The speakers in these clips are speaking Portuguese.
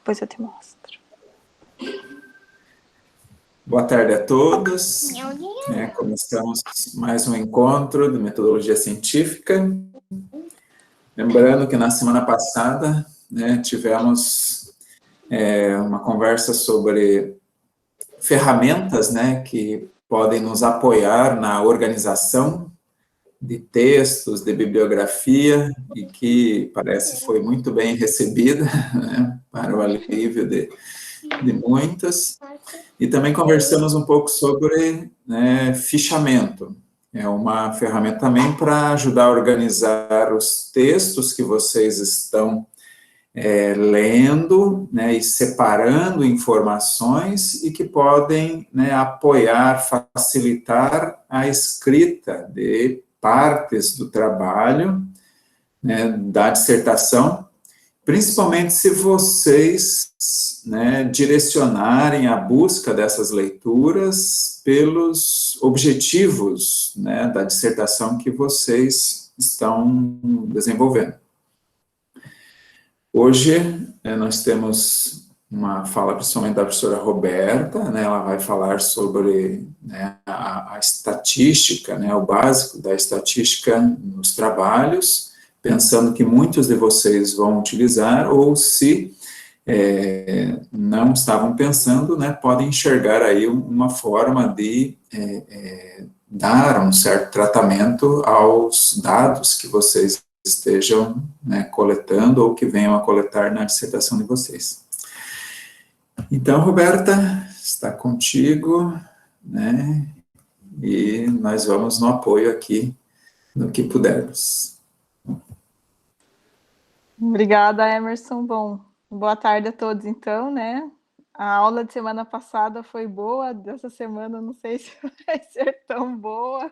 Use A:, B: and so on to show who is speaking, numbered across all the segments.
A: Depois eu te mostro.
B: Boa tarde a todos. Começamos mais um encontro de metodologia científica. Lembrando que na semana passada, tivemos uma conversa sobre ferramentas, que podem nos apoiar na organização de textos, de bibliografia, e que parece foi muito bem recebida, para o alívio de muitos. E também conversamos um pouco sobre fichamento. É uma ferramenta também para ajudar a organizar os textos que vocês estão lendo, e separando informações e que podem apoiar, facilitar a escrita de partes do trabalho, da dissertação, principalmente se vocês direcionarem a busca dessas leituras pelos objetivos da dissertação que vocês estão desenvolvendo. Hoje, nós temos uma fala principalmente da professora Roberta, ela vai falar sobre a estatística, o básico da estatística nos trabalhos, pensando que muitos de vocês vão utilizar, ou se não estavam pensando, podem enxergar aí uma forma de dar um certo tratamento aos dados que vocês estejam coletando ou que venham a coletar na dissertação de vocês. Então, Roberta, está contigo, e nós vamos no apoio aqui, no que pudermos.
A: Obrigada, Emerson. Bom, boa tarde a todos, então, A aula de semana passada foi boa, dessa semana não sei se vai ser tão boa,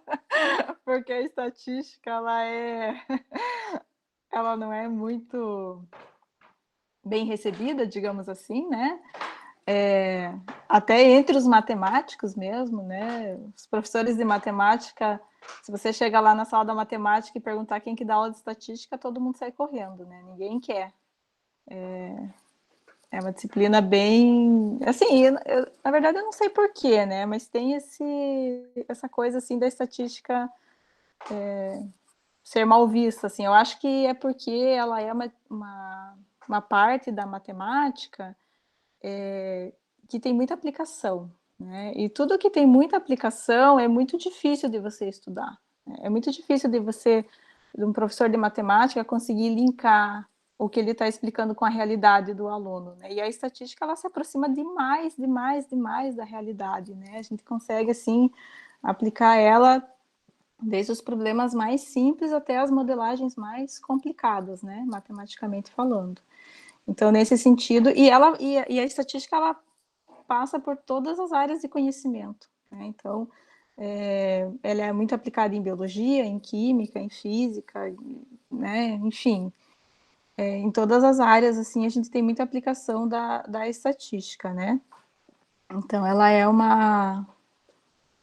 A: porque a estatística, ela não é muito bem recebida, digamos assim, até entre os matemáticos mesmo, Os professores de matemática, se você chegar lá na sala da matemática e perguntar quem que dá aula de estatística, todo mundo sai correndo, Ninguém quer. É uma disciplina bem... Assim, na verdade, eu não sei porquê, Mas tem essa coisa, assim, da estatística ser mal vista, assim. Eu acho que é porque ela é uma parte da matemática que tem muita aplicação, E tudo que tem muita aplicação é muito difícil de você estudar. É muito difícil de um professor de matemática, conseguir linkar o que ele está explicando com a realidade do aluno, E a estatística, ela se aproxima demais da realidade, A gente consegue, assim, aplicar ela desde os problemas mais simples até as modelagens mais complicadas, matematicamente falando. Então, nesse sentido, e a estatística, ela passa por todas as áreas de conhecimento, Então, ela é muito aplicada em biologia, em química, em física, enfim, em todas as áreas, assim, a gente tem muita aplicação da estatística, Então, ela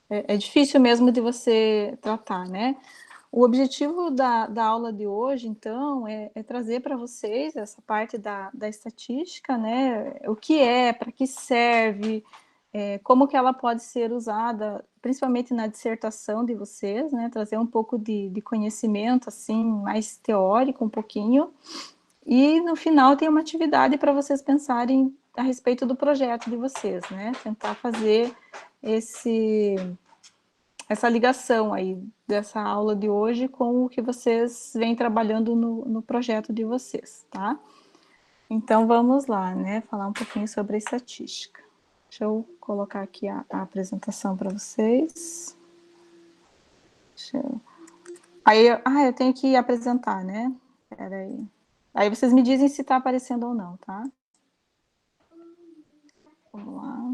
A: é difícil mesmo de você tratar, O objetivo da aula de hoje, então, é trazer para vocês essa parte da estatística, O que para que serve, como que ela pode ser usada, principalmente na dissertação de vocês, Trazer um pouco de conhecimento, assim, mais teórico, um pouquinho. E, no final, tem uma atividade para vocês pensarem a respeito do projeto de vocês, Tentar fazer essa ligação aí dessa aula de hoje com o que vocês vêm trabalhando no projeto de vocês, tá? Então, vamos lá, Falar um pouquinho sobre a estatística. Deixa eu colocar aqui a apresentação para vocês. Eu tenho que apresentar, Peraí. Aí vocês me dizem se está aparecendo ou não, tá? Vamos lá.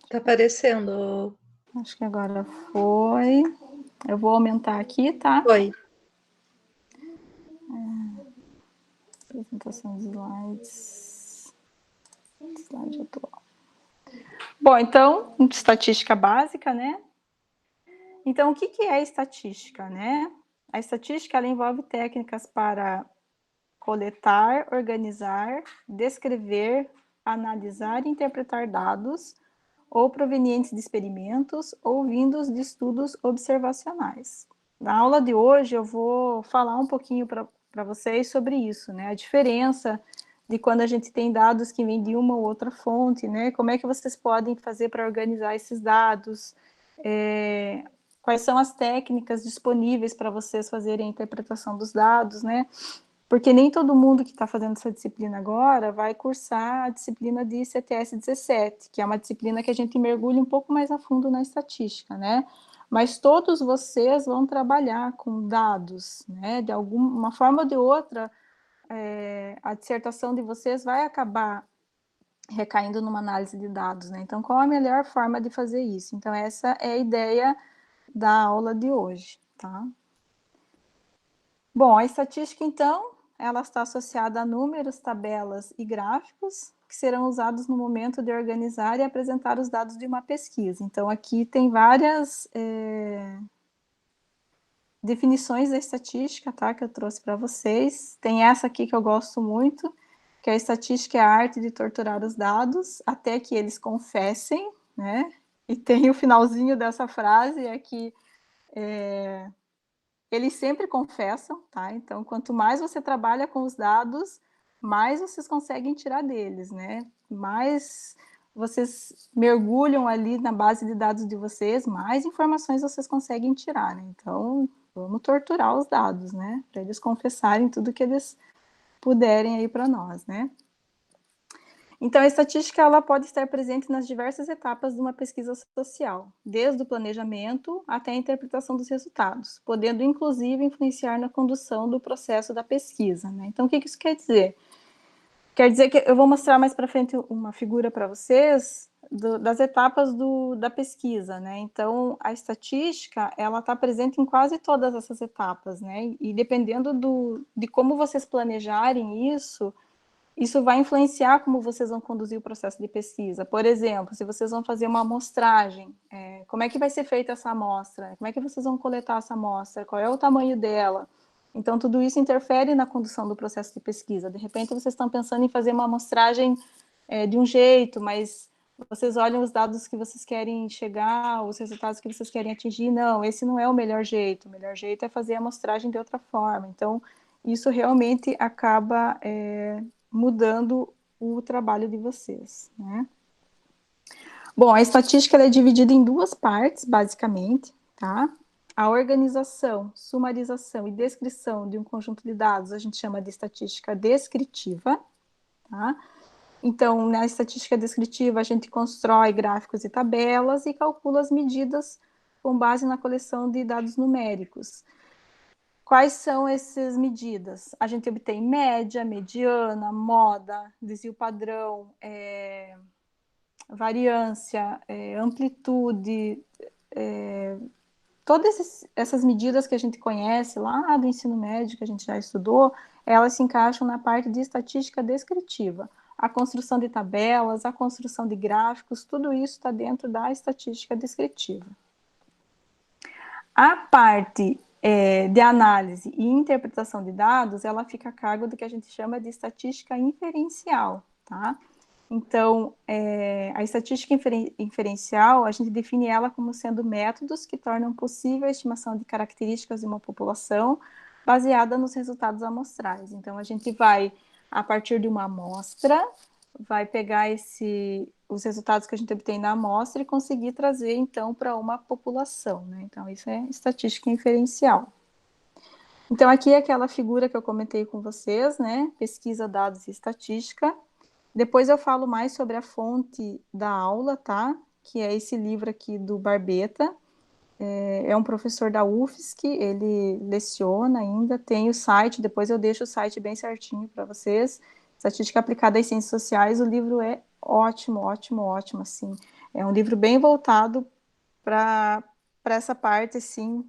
C: Tá aparecendo.
A: Acho que agora foi. Eu vou aumentar aqui, tá?
C: Foi.
A: Apresentação de slides. Slide atual. Bom, então, estatística básica, Então, o que é estatística, A estatística, ela envolve técnicas para coletar, organizar, descrever, analisar e interpretar dados, ou provenientes de experimentos, ou vindos de estudos observacionais. Na aula de hoje, eu vou falar um pouquinho para vocês sobre isso, né? A diferença de quando a gente tem dados que vêm de uma ou outra fonte, né? Como é que vocês podem fazer para organizar esses dados? Quais são as técnicas disponíveis para vocês fazerem a interpretação dos dados, né? Porque nem todo mundo que está fazendo essa disciplina agora vai cursar a disciplina de CTS 17, que é uma disciplina que a gente mergulha um pouco mais a fundo na estatística, né? Mas todos vocês vão trabalhar com dados, né? De alguma forma ou de outra, a dissertação de vocês vai acabar recaindo numa análise de dados, né? Então, qual a melhor forma de fazer isso? Então, essa é a ideia da aula de hoje, tá? Bom, a estatística, então, ela está associada a números, tabelas e gráficos que serão usados no momento de organizar e apresentar os dados de uma pesquisa. Então, aqui tem várias definições da estatística, tá, que eu trouxe para vocês. Tem essa aqui que eu gosto muito, que a estatística é a arte de torturar os dados até que eles confessem, né? E tem o finalzinho dessa frase, é que eles sempre confessam, tá? Então, quanto mais você trabalha com os dados, mais vocês conseguem tirar deles, né? Mais vocês mergulham ali na base de dados de vocês, mais informações vocês conseguem tirar, né? Então, vamos torturar os dados, né? Para eles confessarem tudo que eles puderem aí para nós, né? Então, a estatística ela pode estar presente nas diversas etapas de uma pesquisa social, desde o planejamento até a interpretação dos resultados, podendo, inclusive, influenciar na condução do processo da pesquisa, né? Então, o que isso quer dizer? Quer dizer que eu vou mostrar mais para frente uma figura para vocês das etapas da pesquisa, né? Então, a estatística, ela está presente em quase todas essas etapas, né? E dependendo de como vocês planejarem isso vai influenciar como vocês vão conduzir o processo de pesquisa. Por exemplo, se vocês vão fazer uma amostragem, como é que vai ser feita essa amostra? Como é que vocês vão coletar essa amostra? Qual é o tamanho dela? Então, tudo isso interfere na condução do processo de pesquisa. De repente, vocês estão pensando em fazer uma amostragem de um jeito, mas vocês olham os dados que vocês querem chegar, os resultados que vocês querem atingir. Não, esse não é o melhor jeito. O melhor jeito é fazer a amostragem de outra forma. Então, isso realmente acaba mudando o trabalho de vocês, né? Bom, a estatística ela é dividida em duas partes, basicamente, tá? A organização, sumarização e descrição de um conjunto de dados a gente chama de estatística descritiva, tá? Então, na estatística descritiva, a gente constrói gráficos e tabelas e calcula as medidas com base na coleção de dados numéricos. Quais são essas medidas? A gente obtém média, mediana, moda, desvio padrão, variância, amplitude, todas essas medidas que a gente conhece lá do ensino médio, que a gente já estudou, elas se encaixam na parte de estatística descritiva. A construção de tabelas, a construção de gráficos, tudo isso está dentro da estatística descritiva. A parte de análise e interpretação de dados, ela fica a cargo do que a gente chama de estatística inferencial, tá? Então, a estatística inferencial, a gente define ela como sendo métodos que tornam possível a estimação de características de uma população baseada nos resultados amostrais. Então, a gente vai, a partir de uma amostra, vai pegar os resultados que a gente obtém na amostra e conseguir trazer, então, para uma população, né? Então, isso é estatística inferencial. Então, aqui é aquela figura que eu comentei com vocês, né? Pesquisa, dados e estatística. Depois eu falo mais sobre a fonte da aula, tá? Que é esse livro aqui do Barbeta. É um professor da UFSC, ele leciona ainda, tem o site, depois eu deixo o site bem certinho para vocês. Estatística aplicada às ciências sociais, o livro é ótimo, ótimo, ótimo, assim. É um livro bem voltado para essa parte, assim,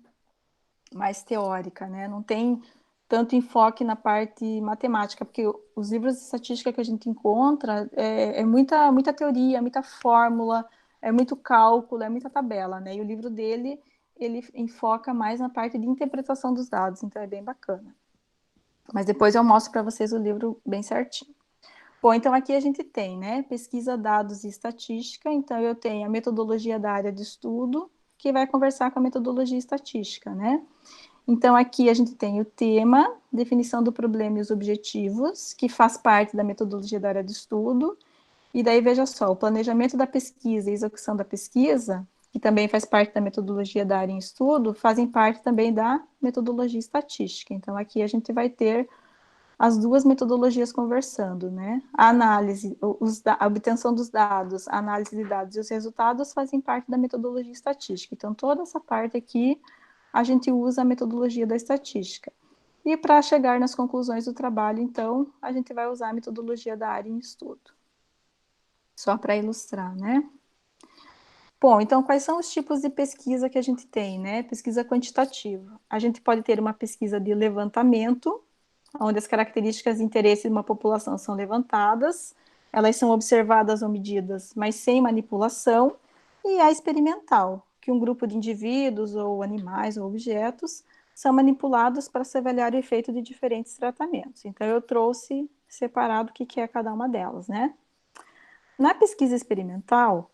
A: mais teórica, né? Não tem tanto enfoque na parte matemática, porque os livros de estatística que a gente encontra é muita teoria, muita fórmula, é muito cálculo, é muita tabela, né? E o livro dele, ele enfoca mais na parte de interpretação dos dados, então é bem bacana. Mas depois eu mostro para vocês o livro bem certinho. Bom, então aqui a gente tem, né, pesquisa, dados e estatística. Então eu tenho a metodologia da área de estudo, que vai conversar com a metodologia estatística, né? Então aqui a gente tem o tema, definição do problema e os objetivos, que faz parte da metodologia da área de estudo. E daí, veja só, o planejamento da pesquisa e execução da pesquisa, que também faz parte da metodologia da área em estudo, fazem parte também da metodologia estatística. Então, aqui a gente vai ter as duas metodologias conversando, né? A análise, a obtenção dos dados, a análise de dados e os resultados fazem parte da metodologia estatística. Então, toda essa parte aqui, a gente usa a metodologia da estatística. E para chegar nas conclusões do trabalho, então, a gente vai usar a metodologia da área em estudo. Só para ilustrar, né? Bom, então, quais são os tipos de pesquisa que a gente tem, né? Pesquisa quantitativa. A gente pode ter uma pesquisa de levantamento, onde as características de interesse de uma população são levantadas, elas são observadas ou medidas, mas sem manipulação, e a experimental, que um grupo de indivíduos, ou animais, ou objetos, são manipulados para se avaliar o efeito de diferentes tratamentos. Então, eu trouxe separado o que é cada uma delas, né? Na pesquisa experimental,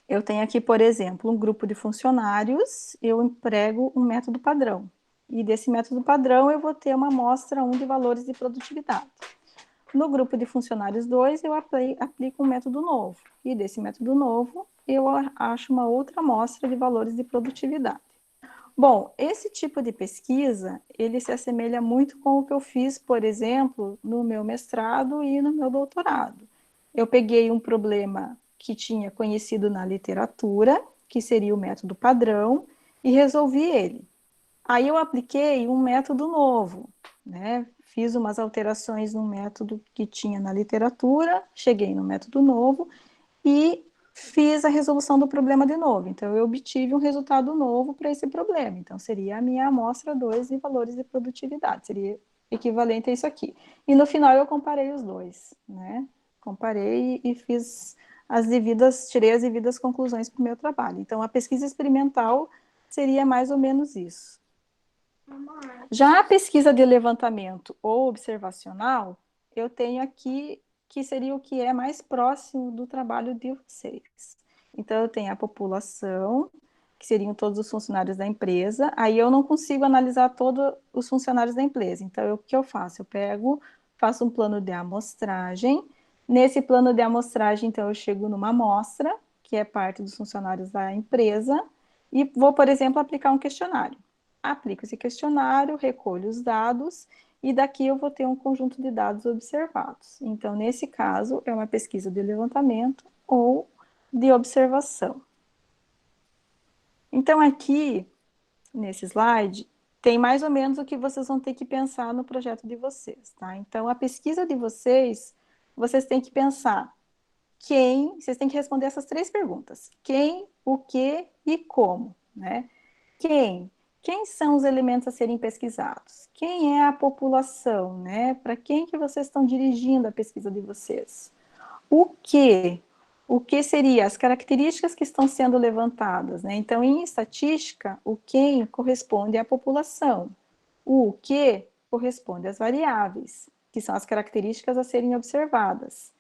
A: eu tenho aqui, por exemplo, um grupo de funcionários, eu emprego um método padrão. E desse método padrão eu vou ter uma amostra 1 de valores de produtividade. No grupo de funcionários 2, eu aplico um método novo. E desse método novo, eu acho uma outra amostra de valores de produtividade. Bom, esse tipo de pesquisa, ele se assemelha muito com o que eu fiz, por exemplo, no meu mestrado e no meu doutorado. Eu peguei um problema que tinha conhecido na literatura, que seria o método padrão, e resolvi ele. Aí eu apliquei um método novo, né? Fiz umas alterações no método que tinha na literatura, cheguei no método novo e fiz a resolução do problema de novo. Então, eu obtive um resultado novo para esse problema. Então, seria a minha amostra 2 de valores de produtividade, seria equivalente a isso aqui. E no final eu comparei os dois, né? Comparei e fiz tirei as devidas conclusões para o meu trabalho. Então, a pesquisa experimental seria mais ou menos isso. Já a pesquisa de levantamento ou observacional, eu tenho aqui que seria o que é mais próximo do trabalho de vocês. Então, eu tenho a população, que seriam todos os funcionários da empresa, aí eu não consigo analisar todos os funcionários da empresa. Então, o que eu faço? Faço um plano de amostragem. Nesse plano de amostragem, então, eu chego numa amostra, que é parte dos funcionários da empresa, e vou, por exemplo, aplicar um questionário. Aplico esse questionário, recolho os dados, e daqui eu vou ter um conjunto de dados observados. Então, nesse caso, é uma pesquisa de levantamento ou de observação. Então, aqui, nesse slide, tem mais ou menos o que vocês vão ter que pensar no projeto de vocês, tá? Então, a pesquisa de vocês têm que pensar vocês têm que responder essas 3 perguntas. Quem, o que e como, né? Quem são os elementos a serem pesquisados? Quem é a população, né? Para quem que vocês estão dirigindo a pesquisa de vocês? O que? O que seria as características que estão sendo levantadas, né? Então, em estatística, o quem corresponde à população. O que corresponde às variáveis, que são as características a serem observadas.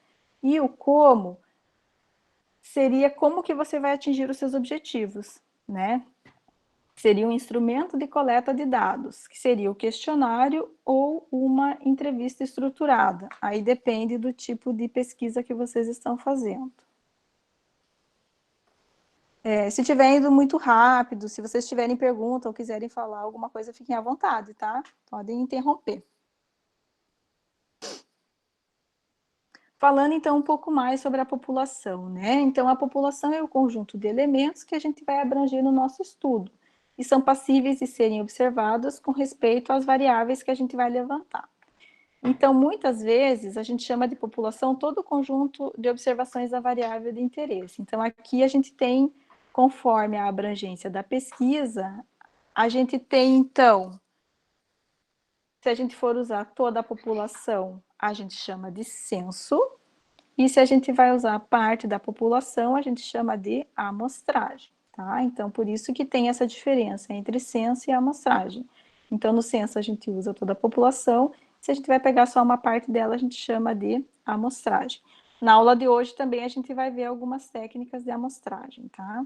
A: E o como seria como que você vai atingir os seus objetivos, né? Seria um instrumento de coleta de dados, que seria o questionário ou uma entrevista estruturada. Aí depende do tipo de pesquisa que vocês estão fazendo. Se estiver indo muito rápido, se vocês tiverem pergunta ou quiserem falar alguma coisa, fiquem à vontade, tá? Podem interromper. Falando, então, um pouco mais sobre a população, né? Então, a população é o conjunto de elementos que a gente vai abranger no nosso estudo e são passíveis de serem observados com respeito às variáveis que a gente vai levantar. Então, muitas vezes, a gente chama de população todo o conjunto de observações da variável de interesse. Então, aqui a gente tem, conforme a abrangência da pesquisa, a gente tem, então, se a gente for usar toda a população, a gente chama de censo, e se a gente vai usar parte da população, a gente chama de amostragem, tá? Então, por isso que tem essa diferença entre censo e amostragem. Então, no censo, a gente usa toda a população. Se a gente vai pegar só uma parte dela, a gente chama de amostragem. Na aula de hoje também a gente vai ver algumas técnicas de amostragem, tá?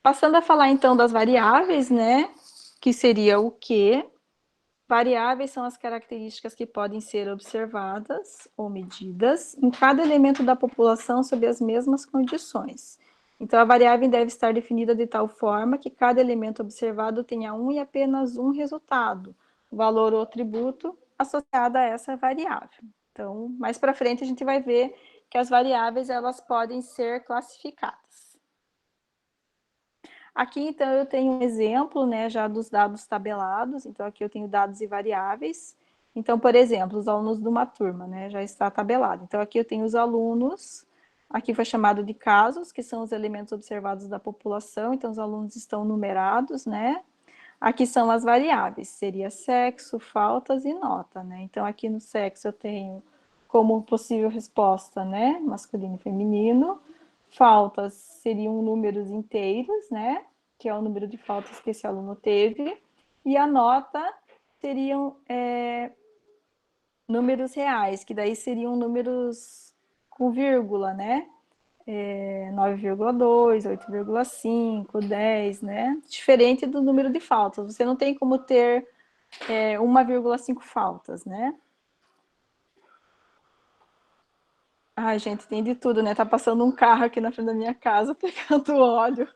A: Passando a falar então das variáveis, né? Que seria o quê? Variáveis são as características que podem ser observadas ou medidas em cada elemento da população sob as mesmas condições. Então, a variável deve estar definida de tal forma que cada elemento observado tenha um e apenas um resultado, valor ou atributo associado a essa variável. Então, mais para frente a gente vai ver que as variáveis elas podem ser classificadas. Aqui, então, eu tenho um exemplo, né, já dos dados tabelados. Então, aqui eu tenho dados e variáveis. Então, por exemplo, os alunos de uma turma, né, já está tabelado. Então, aqui eu tenho os alunos, aqui foi chamado de casos, que são os elementos observados da população. Então, os alunos estão numerados, né. Aqui são as variáveis, seria sexo, faltas e nota, né. Então, aqui no sexo eu tenho como possível resposta, né, masculino e feminino. Faltas seriam números inteiros, né? Que é o número de faltas que esse aluno teve. E a nota seriam números reais, que daí seriam números com vírgula, né? 9,2, 8,5, 10, né? Diferente do número de faltas. Você não tem como ter 1,5 faltas, né? Ai, gente, tem de tudo, né? Tá passando um carro aqui na frente da minha casa pegando óleo.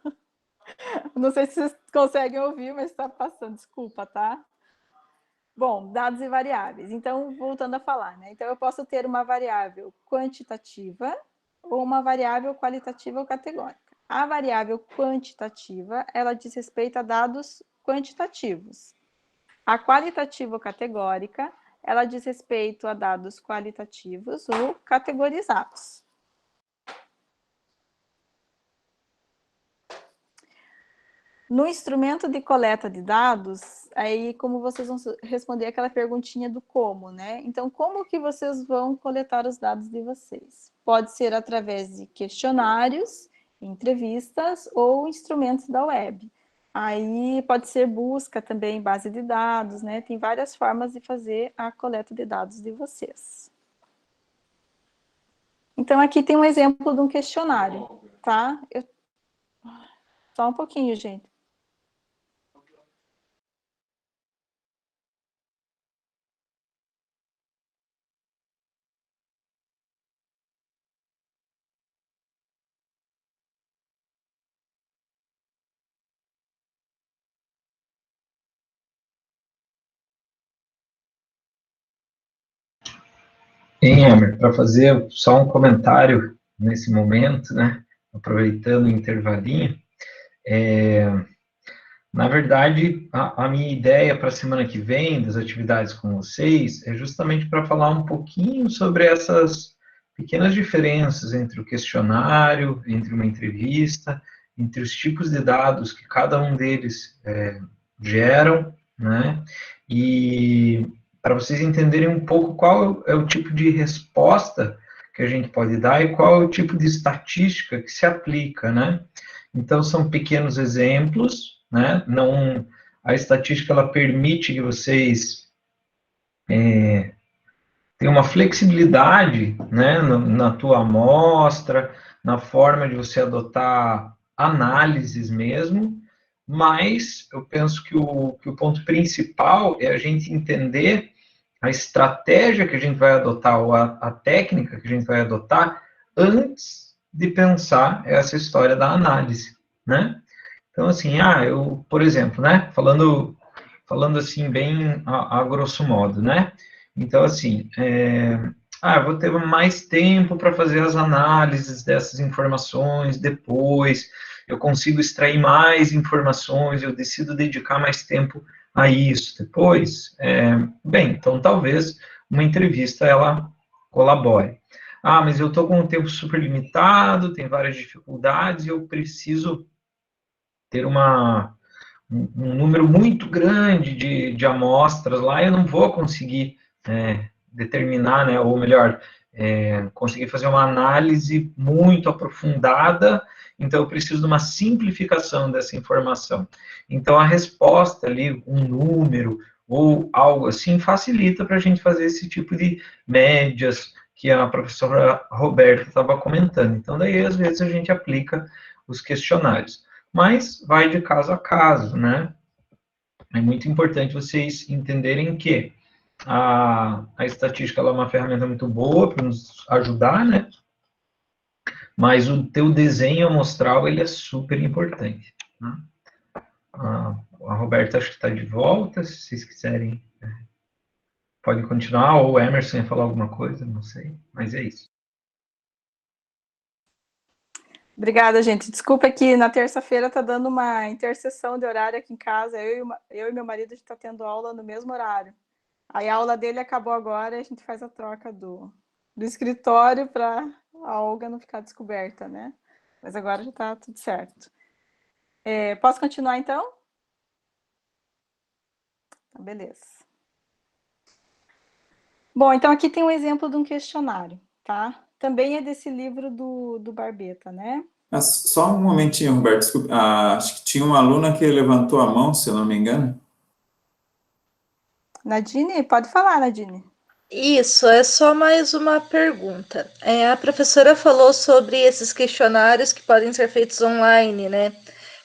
A: Não sei se vocês conseguem ouvir, mas está passando, desculpa, tá? Bom, dados e variáveis. Então, voltando a falar, né? Então, eu posso ter uma variável quantitativa ou uma variável qualitativa ou categórica. A variável quantitativa, ela diz respeito a dados quantitativos. A qualitativa ou categórica, ela diz respeito a dados qualitativos ou categorizados. No instrumento de coleta de dados, aí como vocês vão responder aquela perguntinha do como, né? Então, como que vocês vão coletar os dados de vocês? Pode ser através de questionários, entrevistas ou instrumentos da web. Aí pode ser busca também, base de dados, né? Tem várias formas de fazer a coleta de dados de vocês. Então, aqui tem um exemplo de um questionário, tá? Só um pouquinho, gente.
D: Hein, Emer, para fazer só um comentário nesse momento, né, aproveitando o intervalinho, na verdade, a minha ideia para a semana que vem, das atividades com vocês, é justamente para falar um pouquinho sobre essas pequenas diferenças entre o questionário, entre uma entrevista, entre os tipos de dados que cada um deles geram, né, e para vocês entenderem um pouco qual é o tipo de resposta que a gente pode dar e qual é o tipo de estatística que se aplica, né? Então, são pequenos exemplos, né? Não, a estatística, ela permite que vocês tenham uma flexibilidade, né, na tua amostra, na forma de você adotar análises mesmo, mas eu penso que o ponto principal é a gente entender a estratégia que a gente vai adotar, ou a técnica que a gente vai adotar, antes de pensar essa história da análise, né? Então, assim, eu, por exemplo, né, falando assim, bem a grosso modo, né? Então, assim, eu vou ter mais tempo para fazer as análises dessas informações depois, eu consigo extrair mais informações, eu decido dedicar mais tempo a isso depois. Bem, então talvez uma entrevista ela colabore. Mas eu estou com um tempo super limitado, tem várias dificuldades e eu preciso ter um número muito grande de amostras lá, eu não vou conseguir determinar, né, ou melhor, conseguir fazer uma análise muito aprofundada, então eu preciso de uma simplificação dessa informação. Então a resposta ali, um número ou algo assim, facilita para a gente fazer esse tipo de médias que a professora Roberta estava comentando. Então daí às vezes a gente aplica os questionários. Mas vai de caso a caso, né? É muito importante vocês entenderem que a estatística ela é uma ferramenta muito boa para nos ajudar, né? Mas o teu desenho amostral, ele é super importante. Né? A Roberta acho que está de volta, se vocês quiserem, podem continuar, ou o Emerson ia falar alguma coisa, não sei, mas é isso.
A: Obrigada, gente. Desculpa que na terça-feira está dando uma interseção de horário aqui em casa. Eu e meu marido está tendo aula no mesmo horário. Aí a aula dele acabou agora e a gente faz a troca do escritório para a Olga não ficar descoberta, né? Mas agora já está tudo certo. Posso continuar, então? Tá, beleza. Bom, então aqui tem um exemplo de um questionário, tá? Também é desse livro do Barbeta, né?
B: Só um momentinho, Roberto, desculpa. Acho que tinha uma aluna que levantou a mão, se eu não me engano.
A: Nadine, pode falar, Nadine.
C: Isso, é só mais uma pergunta. A professora falou sobre esses questionários que podem ser feitos online, né?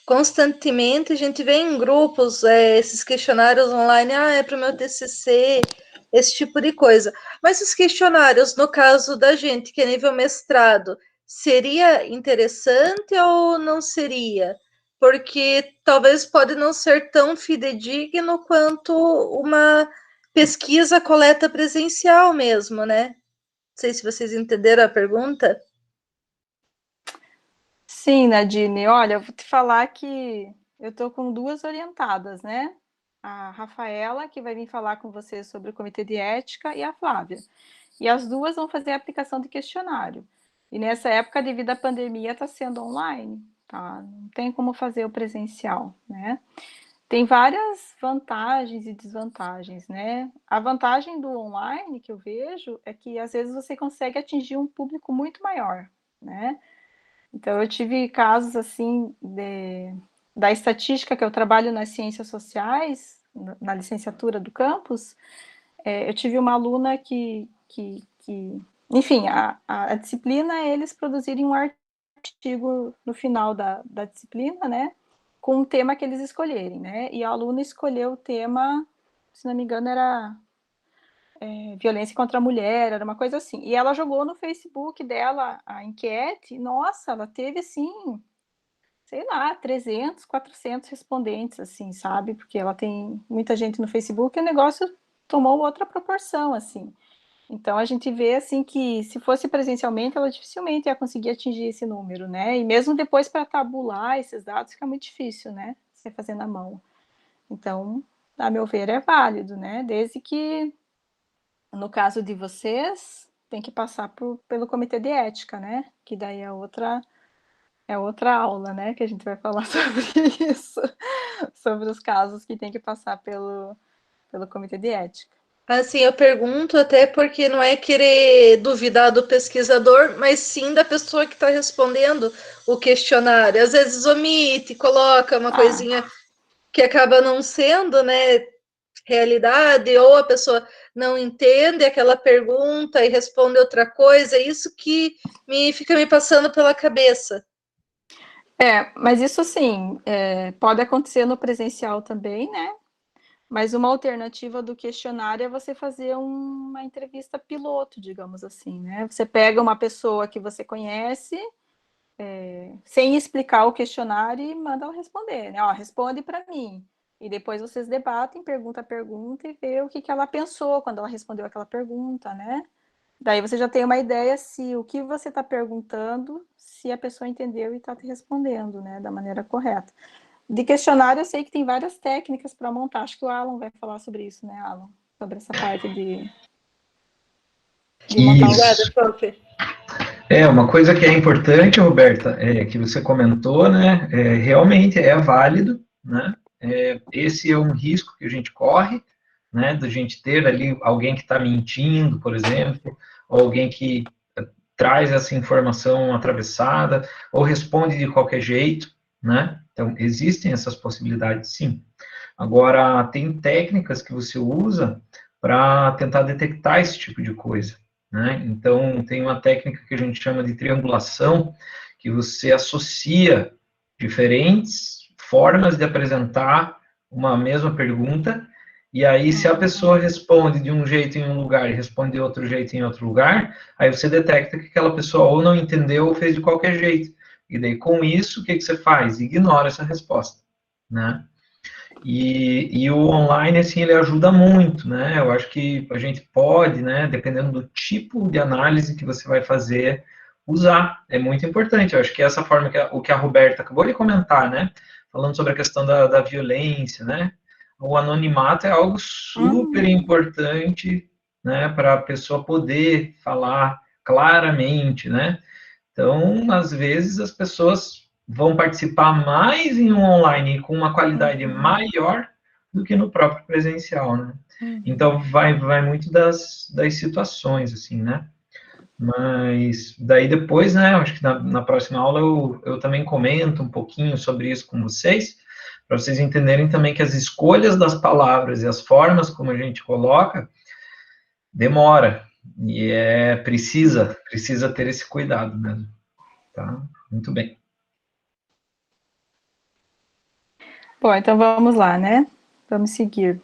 C: Constantemente a gente vê em grupos esses questionários online, é para o meu TCC, esse tipo de coisa. Mas os questionários, no caso da gente, que é nível mestrado, seria interessante ou não seria? Porque talvez pode não ser tão fidedigno quanto uma pesquisa coleta presencial mesmo, né? Não sei se vocês entenderam a pergunta.
A: Sim, Nadine. Olha, eu vou te falar que eu estou com duas orientadas, né? A Rafaela, que vai vir falar com vocês sobre o Comitê de Ética, e a Flávia. E as duas vão fazer a aplicação de questionário. E nessa época, devido à pandemia, está sendo online, tá? Não tem como fazer o presencial, né? Tem várias vantagens e desvantagens, né? A vantagem do online que eu vejo é que às vezes você consegue atingir um público muito maior, né? Então eu tive casos assim da estatística que eu trabalho nas ciências sociais, na licenciatura do campus, eu tive uma aluna que enfim, a disciplina é eles produzirem um artigo no final da disciplina, né? Com o tema que eles escolherem, né? E a aluna escolheu o tema, se não me engano, era violência contra a mulher, era uma coisa assim. E ela jogou no Facebook dela a enquete, e, nossa, ela teve, assim, sei lá, 300, 400 respondentes, assim, sabe? Porque ela tem muita gente no Facebook e o negócio tomou outra proporção, assim. Então, a gente vê, assim, que se fosse presencialmente, ela dificilmente ia conseguir atingir esse número, né? E mesmo depois para tabular esses dados, fica muito difícil, né? Você fazer na mão. Então, a meu ver, é válido, né? Desde que, no caso de vocês, tem que passar pelo comitê de ética, né? Que daí é outra aula, né? Que a gente vai falar sobre isso, sobre os casos que tem que passar pelo comitê de ética.
C: Assim, eu pergunto até porque não é querer duvidar do pesquisador, mas sim da pessoa que está respondendo o questionário. Às vezes omite, coloca uma coisinha que acaba não sendo, né, realidade, ou a pessoa não entende aquela pergunta e responde outra coisa. É isso que fica me passando pela cabeça.
A: Mas isso assim, pode acontecer no presencial também, né? Mas uma alternativa do questionário é você fazer uma entrevista piloto, digamos assim, né? Você pega uma pessoa que você conhece, sem explicar o questionário e manda ela responder, né? Ó, responde para mim. E depois vocês debatem, pergunta a pergunta e vê o que ela pensou quando ela respondeu aquela pergunta, né? Daí você já tem uma ideia se o que você está perguntando, se a pessoa entendeu e está te respondendo, né? Da maneira correta. De questionário, eu sei que tem várias técnicas para montar. Acho que o Alan vai falar sobre isso, né, Alan? Sobre essa parte de montar
D: Isso.
C: Prof.
D: Uma coisa que é importante, Roberta, que você comentou, né, realmente é válido, né, esse é um risco que a gente corre, né, da gente ter ali alguém que está mentindo, por exemplo, ou alguém que traz essa informação atravessada, ou responde de qualquer jeito, né? Então, existem essas possibilidades, sim. Agora, tem técnicas que você usa para tentar detectar esse tipo de coisa, né? Então, tem uma técnica que a gente chama de triangulação, que você associa diferentes formas de apresentar uma mesma pergunta, e aí, se a pessoa responde de um jeito em um lugar e responde de outro jeito em outro lugar, aí você detecta que aquela pessoa ou não entendeu ou fez de qualquer jeito. E daí, com isso, o que você faz? Ignora essa resposta, né? E o online, assim, ele ajuda muito, né? Eu acho que a gente pode, né, dependendo do tipo de análise que você vai fazer, usar. É muito importante. Eu acho que essa forma o que a Roberta acabou de comentar, né? Falando sobre a questão da violência, né? O anonimato é algo super importante, né, para a pessoa poder falar claramente, né? Então, às vezes, as pessoas vão participar mais em um online com uma qualidade maior do que no próprio presencial, né? Então, vai muito das situações, assim, né? Mas, daí depois, né, acho que na próxima aula eu também comento um pouquinho sobre isso com vocês, para vocês entenderem também que as escolhas das palavras e as formas como a gente coloca, demora, e precisa ter esse cuidado mesmo. Tá? Muito bem.
A: Bom, então vamos lá, né? Vamos seguir.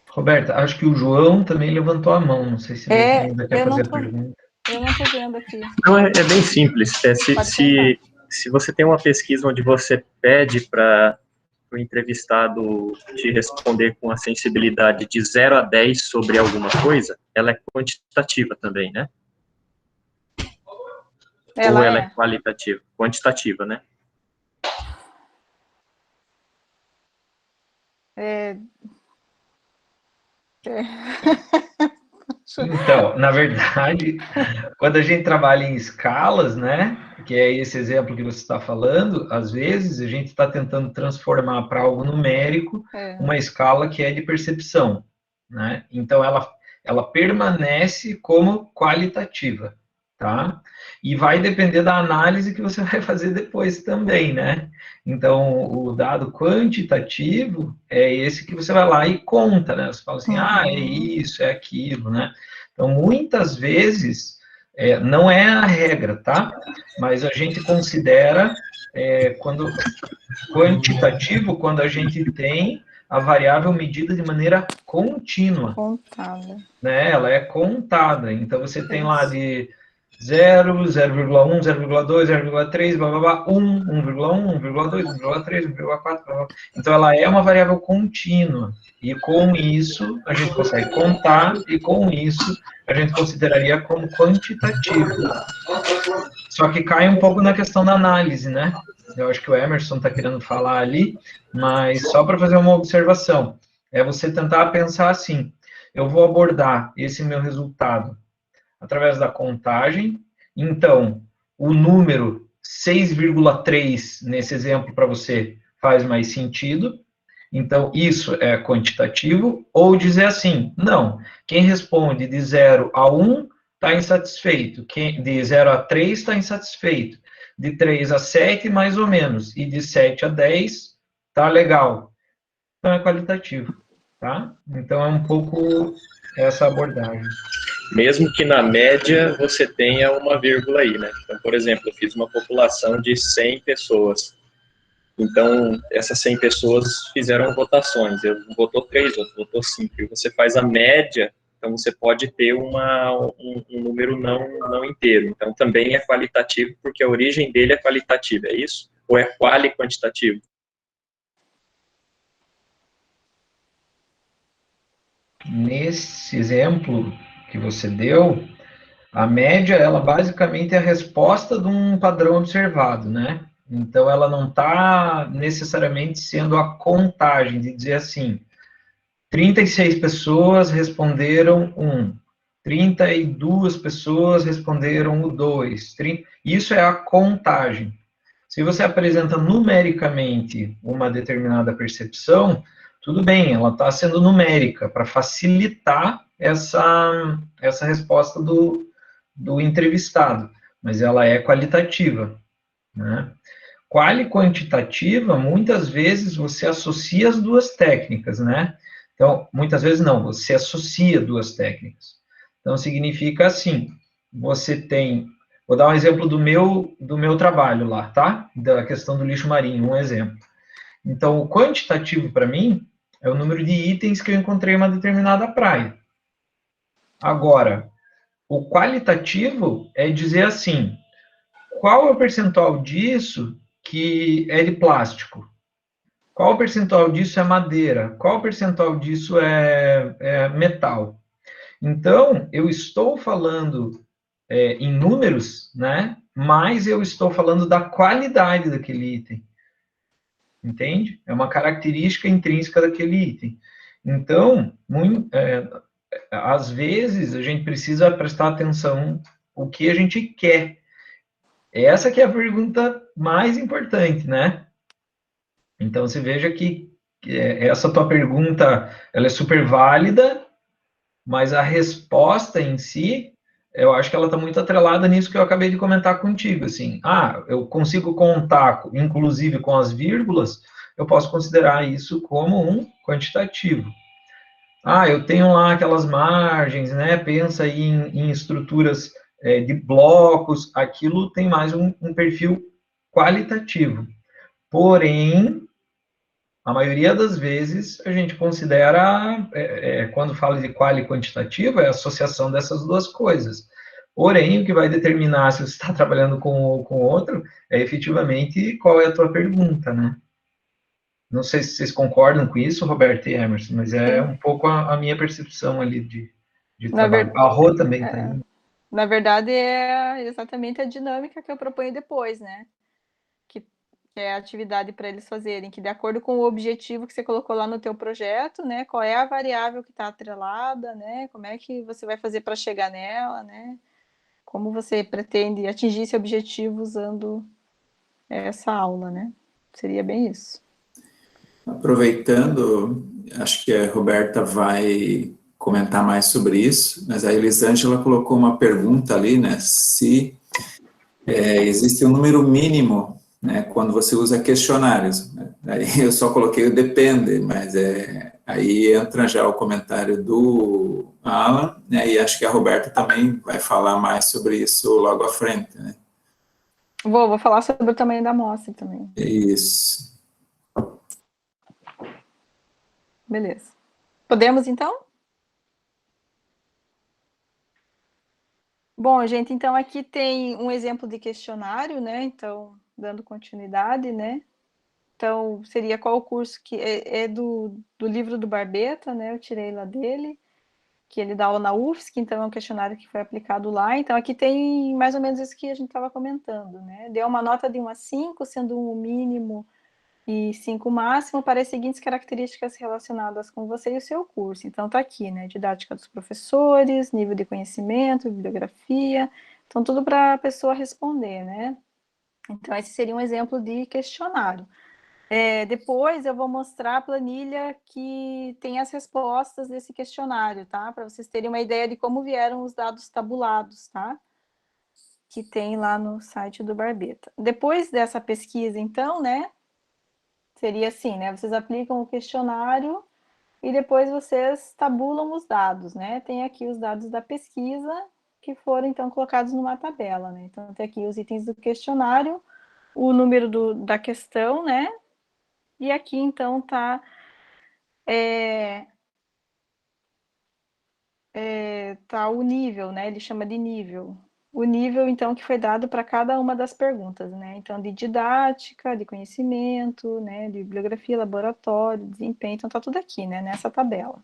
D: Roberta, acho que o João também levantou a mão. Não sei se ele ainda quer fazer a pergunta.
A: Eu não estou vendo aqui.
E: Não, é bem simples. Se você tem uma pesquisa onde você pede para o entrevistado te responder com a sensibilidade de 0 a 10 sobre alguma coisa, ela é quantitativa também, né? Ou ela é qualitativa? Quantitativa, né?
D: Então, na verdade, quando a gente trabalha em escalas, né, que é esse exemplo que você está falando, às vezes a gente está tentando transformar para algo numérico uma escala que é de percepção, né? Então, ela permanece como qualitativa, tá? E vai depender da análise que você vai fazer depois também, né? Então, o dado quantitativo é esse que você vai lá e conta, né? Você fala assim, é isso, é aquilo, né? Então, muitas vezes, não é a regra, tá? Mas a gente considera, quando quantitativo, quando a gente tem a variável medida de maneira contínua.
A: Contada.
D: Né? Ela é contada. Então, você tem lá de 0, 0,1, 0,2, 0,3, blá, blá, blá, 1, 1,1, 1,2, 1,3, 1,4, blá, blá. Então, ela é uma variável contínua. E com isso, a gente consegue contar, e com isso, a gente consideraria como quantitativo. Só que cai um pouco na questão da análise, né? Eu acho que o Emerson está querendo falar ali, mas só para fazer uma observação, é você tentar pensar assim, eu vou abordar esse meu resultado através da contagem, então, o número 6,3 nesse exemplo para você faz mais sentido, então isso é quantitativo, ou dizer assim, não, quem responde de 0 a 1 está insatisfeito, quem de 0 a 3 está insatisfeito, de 3 a 7 mais ou menos, e de 7 a 10 está legal, então é qualitativo, tá? Então é um pouco essa abordagem.
E: Mesmo que na média você tenha uma vírgula aí, né? Então, por exemplo, eu fiz uma população de 100 pessoas. Então, essas 100 pessoas fizeram votações. Um votou 3, outro votou 5. E você faz a média, então você pode ter um número não inteiro. Então, também é qualitativo, porque a origem dele é qualitativa, é isso? Ou é quali-quantitativo?
D: Nesse exemplo que você deu, a média, ela basicamente é a resposta de um padrão observado, né? Então, ela não está necessariamente sendo a contagem de dizer assim, 36 pessoas responderam 1, 32 pessoas responderam o 2. Isso é a contagem. Se você apresenta numericamente uma determinada percepção, tudo bem, ela está sendo numérica para facilitar essa resposta do entrevistado, mas ela é qualitativa, né? Quali quantitativa, muitas vezes você associa as duas técnicas, né? Então, muitas vezes não, você associa duas técnicas. Então, significa assim, você tem, vou dar um exemplo do meu trabalho lá, tá? Da questão do lixo marinho, um exemplo. Então, o quantitativo, para mim, é o número de itens que eu encontrei em uma determinada praia. Agora, o qualitativo é dizer assim, qual é o percentual disso que é de plástico? Qual o percentual disso é madeira? Qual o percentual disso é metal? Então, eu estou falando em números, né? Mas eu estou falando da qualidade daquele item. Entende? É uma característica intrínseca daquele item. Então, às vezes, a gente precisa prestar atenção o que a gente quer. Essa que é a pergunta mais importante, né? Então, você veja que essa tua pergunta, ela é super válida, mas a resposta em si, eu acho que ela está muito atrelada nisso que eu acabei de comentar contigo, assim, eu consigo contar, inclusive com as vírgulas, eu posso considerar isso como um quantitativo. Eu tenho lá aquelas margens, né, pensa aí em estruturas de blocos, aquilo tem mais um perfil qualitativo. Porém, a maioria das vezes, a gente considera, quando fala de quali quantitativa, é a associação dessas duas coisas. Porém, o que vai determinar se você está trabalhando com outro é efetivamente qual é a tua pergunta, né? Não sei se vocês concordam com isso, Roberto e Emerson, mas é um pouco a minha percepção ali de trabalho. A Rô também está aí.
A: Na verdade, é exatamente a dinâmica que eu proponho depois, né? Que é a atividade para eles fazerem, que de acordo com o objetivo que você colocou lá no teu projeto, né? Qual é a variável que está atrelada, né? Como é que você vai fazer para chegar nela, né? Como você pretende atingir esse objetivo usando essa aula, né? Seria bem isso.
B: Aproveitando, acho que a Roberta vai comentar mais sobre isso, mas a Elisângela colocou uma pergunta ali, né? Se existe um número mínimo, né, quando você usa questionários. Né? Aí eu só coloquei o depende, mas aí entra já o comentário do Alan, né, e acho que a Roberta também vai falar mais sobre isso logo à frente. Né?
A: Vou falar sobre o tamanho da amostra também.
B: Isso.
A: Beleza. Podemos, então? Bom, gente, então aqui tem um exemplo de questionário, né? Então, dando continuidade, né? Então, seria qual o curso que é do livro do Barbeta, né? Eu tirei lá dele, que ele dá aula na UFSC, então é um questionário que foi aplicado lá. Então, aqui tem mais ou menos isso que a gente estava comentando, né? Deu uma nota de 1 a 5, sendo 1 o mínimo e 5 o máximo, para as seguintes características relacionadas com você e o seu curso. Então, tá aqui, né? Didática dos professores, nível de conhecimento, bibliografia, então tudo para a pessoa responder, né? Então, esse seria um exemplo de questionário. Depois eu vou mostrar a planilha que tem as respostas desse questionário, tá? Para vocês terem uma ideia de como vieram os dados tabulados, tá? Que tem lá no site do Barbeta. Depois dessa pesquisa, então, né? Seria assim, né? Vocês aplicam o questionário e depois vocês tabulam os dados, né? Tem aqui os dados da pesquisa que foram, então, colocados numa tabela, né? Então, tem aqui os itens do questionário, o número da questão, né? E aqui, então, tá tá o nível, né? Ele chama de nível. O nível, então, que foi dado para cada uma das perguntas, né? Então, de didática, de conhecimento, né? De bibliografia, laboratório, desempenho, então tá tudo aqui, né? Nessa tabela.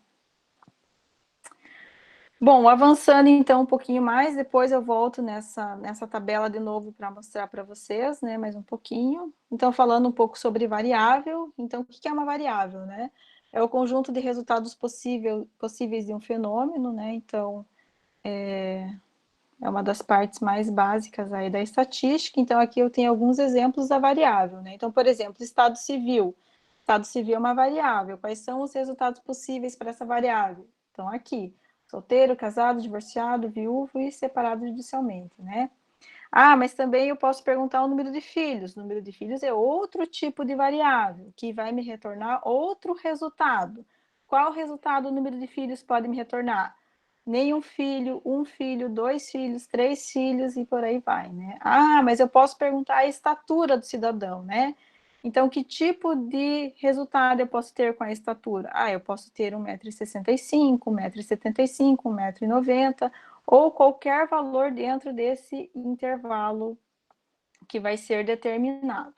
A: Bom, avançando então um pouquinho mais, depois eu volto nessa tabela de novo para mostrar para vocês, né? Mais um pouquinho. Então, falando um pouco sobre variável. Então, o que é uma variável, né? É o conjunto de resultados possíveis de um fenômeno, né? Então, é uma das partes mais básicas aí da estatística. Então, aqui eu tenho alguns exemplos da variável, né? Então, por exemplo, estado civil. estado civil é uma variável. Quais são os resultados possíveis para essa variável? Então, aqui, solteiro, casado, divorciado, viúvo e separado judicialmente, né? Ah, mas também eu posso perguntar o número de filhos. O número de filhos é outro tipo de variável, que vai me retornar outro resultado. Qual resultado o número de filhos pode me retornar? Nenhum filho, um filho, 2 filhos, 3 filhos e por aí vai, né? Ah, mas eu posso perguntar a estatura do cidadão, né? Então, que tipo de resultado eu posso ter com a estatura? Ah, eu posso ter 1,65 m, 1,75 m, 1,90 m, ou qualquer valor dentro desse intervalo que vai ser determinado.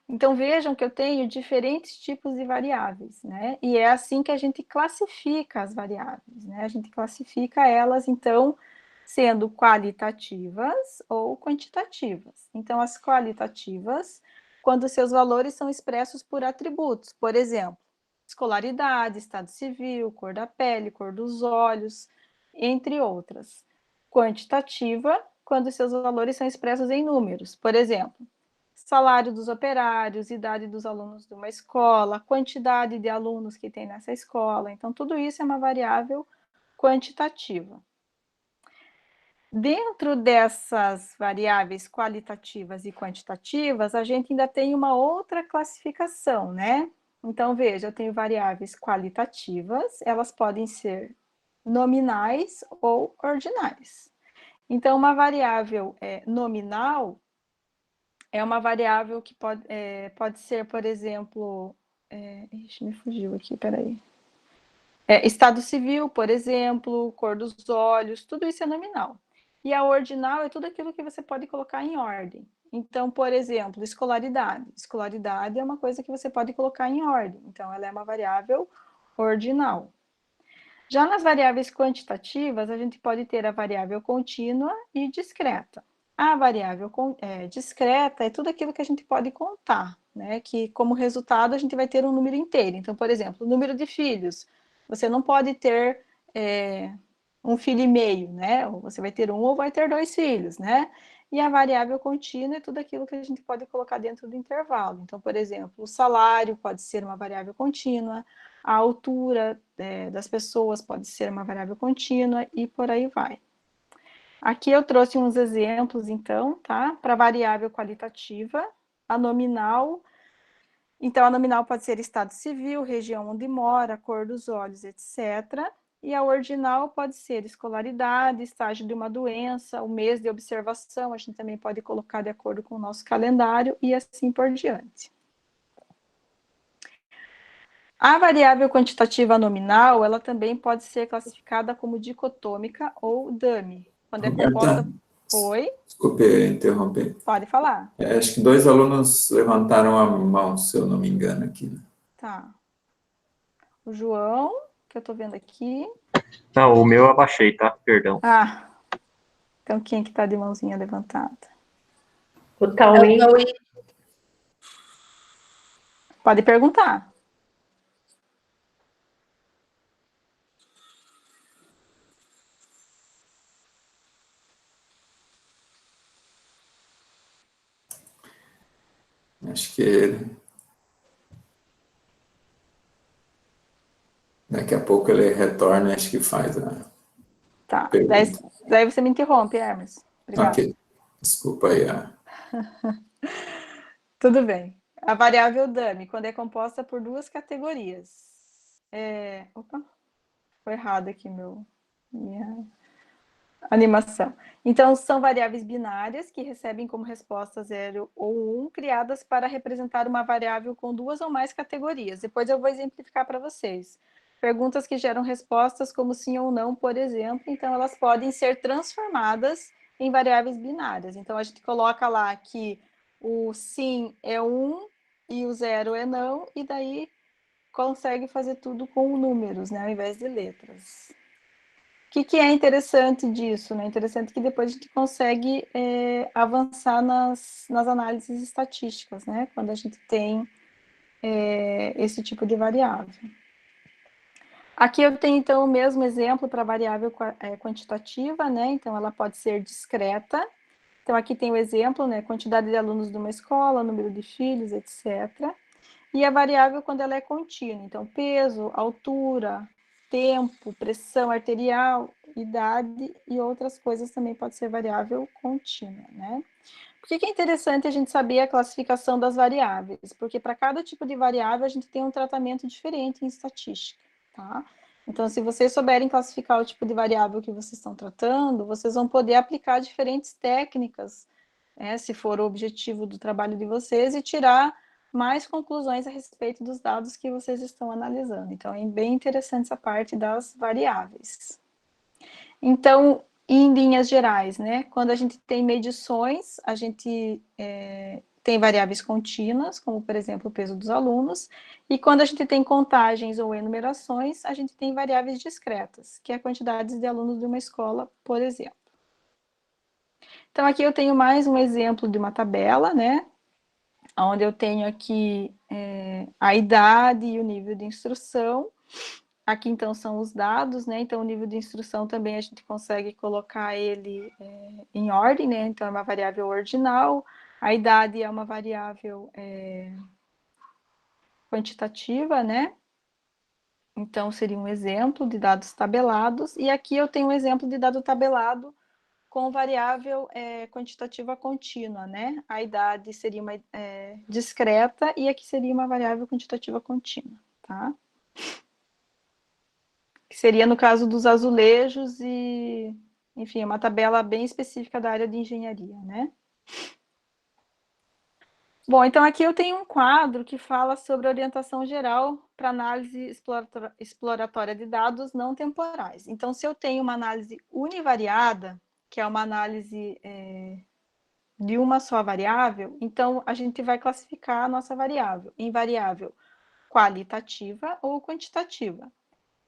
A: Então, vejam que eu tenho diferentes tipos de variáveis, né? E é assim que a gente classifica as variáveis, né? A gente classifica elas, então, sendo qualitativas ou quantitativas. Então, as qualitativas, quando seus valores são expressos por atributos, por exemplo, escolaridade, estado civil, cor da pele, cor dos olhos, entre outras. Quantitativa, quando seus valores são expressos em números, por exemplo, salário dos operários, idade dos alunos de uma escola, quantidade de alunos que tem nessa escola. Então, tudo isso é uma variável quantitativa. Dentro dessas variáveis qualitativas e quantitativas, a gente ainda tem uma outra classificação, né? Então, veja, eu tenho variáveis qualitativas, elas podem ser nominais ou ordinais. Então, uma variável nominal é uma variável que pode ser, por exemplo, me fugiu aqui, peraí. Estado civil, por exemplo, cor dos olhos, tudo isso é nominal. E a ordinal é tudo aquilo que você pode colocar em ordem. Então, por exemplo, escolaridade. Escolaridade é uma coisa que você pode colocar em ordem. Então, ela é uma variável ordinal. Já nas variáveis quantitativas, a gente pode ter a variável contínua e discreta. A variável discreta é tudo aquilo que a gente pode contar, né? Que como resultado a gente vai ter um número inteiro. Então, por exemplo, o número de filhos. Você não pode ter um filho e meio, né? Ou você vai ter um ou vai ter 2 filhos, né? E a variável contínua é tudo aquilo que a gente pode colocar dentro do intervalo. Então, por exemplo, o salário pode ser uma variável contínua, a altura das pessoas pode ser uma variável contínua e por aí vai. Aqui eu trouxe uns exemplos, então, tá? Para variável qualitativa, a nominal. Então, a nominal pode ser estado civil, região onde mora, cor dos olhos, etc. E a ordinal pode ser escolaridade, estágio de uma doença, o mês de observação, a gente também pode colocar de acordo com o nosso calendário e assim por diante. A variável quantitativa nominal, ela também pode ser classificada como dicotômica ou dummy, quando é composta... Oi?
B: Desculpe interromper.
A: Pode falar.
B: Acho que 2 alunos levantaram a mão, se eu não me engano, aqui.
A: Tá. O João, que eu tô vendo aqui.
E: Não, o meu eu abaixei, tá? Perdão.
A: Ah, então quem que tá de mãozinha levantada?
F: O Tauí.
A: Pode perguntar.
B: Acho que daqui a pouco ele retorna, acho que faz a pergunta.
A: Daí você me interrompe, Hermes. Obrigada.
B: Ok, desculpa aí.
A: Tudo bem. A variável dummy, quando é composta por 2 categorias. Opa, foi errado aqui minha animação. Então, são variáveis binárias que recebem como resposta 0 ou 1, criadas para representar uma variável com 2 ou mais categorias. Depois eu vou exemplificar para vocês. Perguntas que geram respostas como sim ou não, por exemplo, então elas podem ser transformadas em variáveis binárias. Então, a gente coloca lá que o sim é 1 e o 0 é não, e daí consegue fazer tudo com números, né, ao invés de letras. O que é interessante disso? Né? Interessante que depois a gente consegue avançar nas análises estatísticas, né? Quando a gente tem esse tipo de variável. Aqui eu tenho, então, o mesmo exemplo para variável quantitativa, né? Então, ela pode ser discreta. Então, aqui tem o exemplo, né? Quantidade de alunos de uma escola, número de filhos, etc. e a variável quando ela é contínua. Então, peso, altura, tempo, pressão arterial, idade e outras coisas também pode ser variável contínua, né? Por que é interessante a gente saber a classificação das variáveis? Porque para cada tipo de variável a gente tem um tratamento diferente em estatística, tá? Então, se vocês souberem classificar o tipo de variável que vocês estão tratando, vocês vão poder aplicar diferentes técnicas, né, se for o objetivo do trabalho de vocês, e tirar mais conclusões a respeito dos dados que vocês estão analisando. Então, é bem interessante essa parte das variáveis. Então, em linhas gerais, né, quando a gente tem medições, a gente tem variáveis contínuas, como, por exemplo, o peso dos alunos, e quando a gente tem contagens ou enumerações, a gente tem variáveis discretas, que é a quantidade de alunos de uma escola, por exemplo. Então, aqui eu tenho mais um exemplo de uma tabela, né, onde eu tenho aqui a idade e o nível de instrução. Aqui, então, são os dados, né? Então, o nível de instrução também a gente consegue colocar ele em ordem, né? Então, é uma variável ordinal. A idade é uma variável quantitativa, né? Então, seria um exemplo de dados tabelados. E aqui eu tenho um exemplo de dado tabelado com variável quantitativa contínua, né? A idade seria uma discreta e aqui seria uma variável quantitativa contínua, tá? Que seria no caso dos azulejos e, enfim, é uma tabela bem específica da área de engenharia, né? Bom, então aqui eu tenho um quadro que fala sobre orientação geral para análise exploratória de dados não temporais. Então, se eu tenho uma análise univariada, que é uma análise de uma só variável, então a gente vai classificar a nossa variável em variável qualitativa ou quantitativa.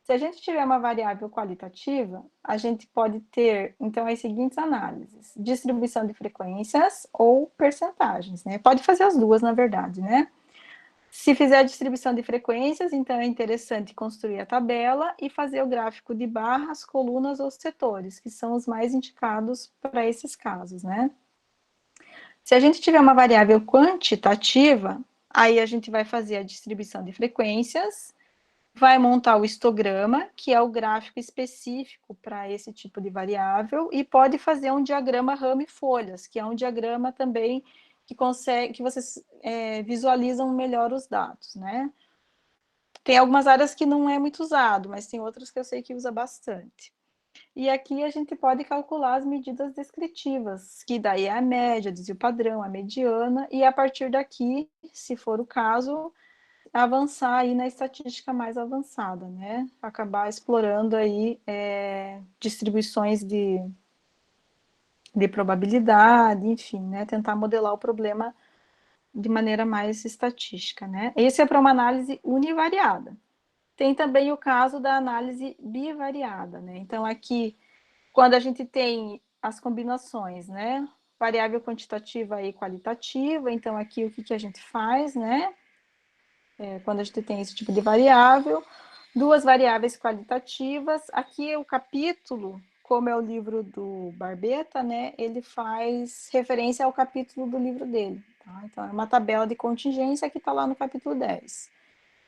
A: Se a gente tiver uma variável qualitativa, a gente pode ter, então, as seguintes análises: distribuição de frequências ou percentagens, né? Pode fazer as duas, na verdade, né? Se fizer a distribuição de frequências, então é interessante construir a tabela e fazer o gráfico de barras, colunas ou setores, que são os mais indicados para esses casos, né? Se a gente tiver uma variável quantitativa, aí a gente vai fazer a distribuição de frequências, vai montar o histograma, que é o gráfico específico para esse tipo de variável, e pode fazer um diagrama ramo-folhas, que é um diagrama também que vocês visualizam melhor os dados, né? Tem algumas áreas que não é muito usado, mas tem outras que eu sei que usa bastante. E aqui a gente pode calcular as medidas descritivas, que daí é a média, desvio padrão, a mediana, e a partir daqui, se for o caso, avançar aí na estatística mais avançada, né? Acabar explorando aí distribuições de probabilidade, enfim, né? Tentar modelar o problema de maneira mais estatística, né? Esse é para uma análise univariada. Tem também o caso da análise bivariada, né? Então, aqui, quando a gente tem as combinações, né? Variável quantitativa e qualitativa, então aqui o que a gente faz, né? Quando a gente tem esse tipo de variável, duas variáveis qualitativas. Aqui o capítulo, como é o livro do Barbeta, né, ele faz referência ao capítulo do livro dele. Tá? Então, é uma tabela de contingência que está lá no capítulo 10.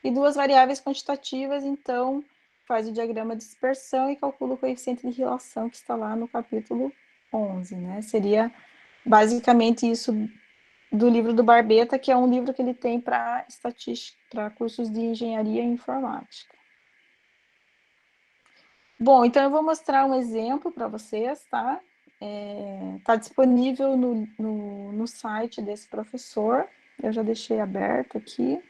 A: E duas variáveis quantitativas, então, faz o diagrama de dispersão e calcula o coeficiente de relação que está lá no capítulo 11. Né? Seria basicamente isso do livro do Barbeta, que é um livro que ele tem para estatística, para cursos de engenharia e informática. Bom, então eu vou mostrar um exemplo para vocês, tá? Tá disponível no site desse professor. Eu já deixei aberto aqui.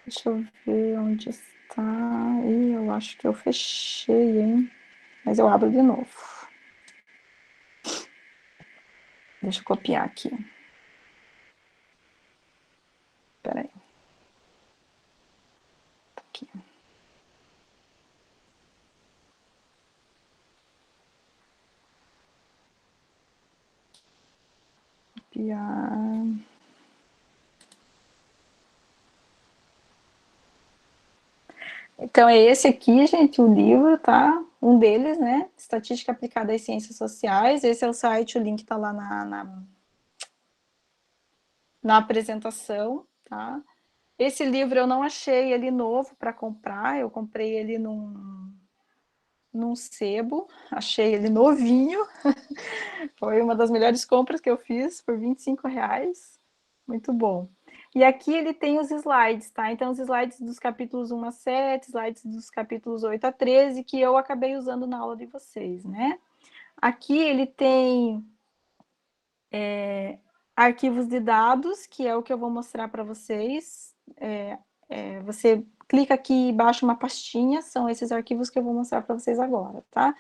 A: Deixa eu ver onde está. Ih, eu acho que eu fechei, hein? Mas eu abro de novo. Deixa eu copiar aqui. Espera aí. Aqui. Copiar. Então, é esse aqui, gente, o livro, tá? Um deles, né? Estatística aplicada às ciências sociais. Esse é o site, o link tá lá na apresentação, tá? Esse livro eu não achei ele novo para comprar, eu comprei ele num sebo, achei ele novinho, foi uma das melhores compras que eu fiz, por R$ 25, muito bom. E aqui ele tem os slides, tá? Então, os slides dos capítulos 1 a 7, slides dos capítulos 8 a 13, que eu acabei usando na aula de vocês, né? Aqui ele tem arquivos de dados, que é o que eu vou mostrar para vocês. Você clica aqui e baixa uma pastinha, são esses arquivos que eu vou mostrar para vocês agora, tá?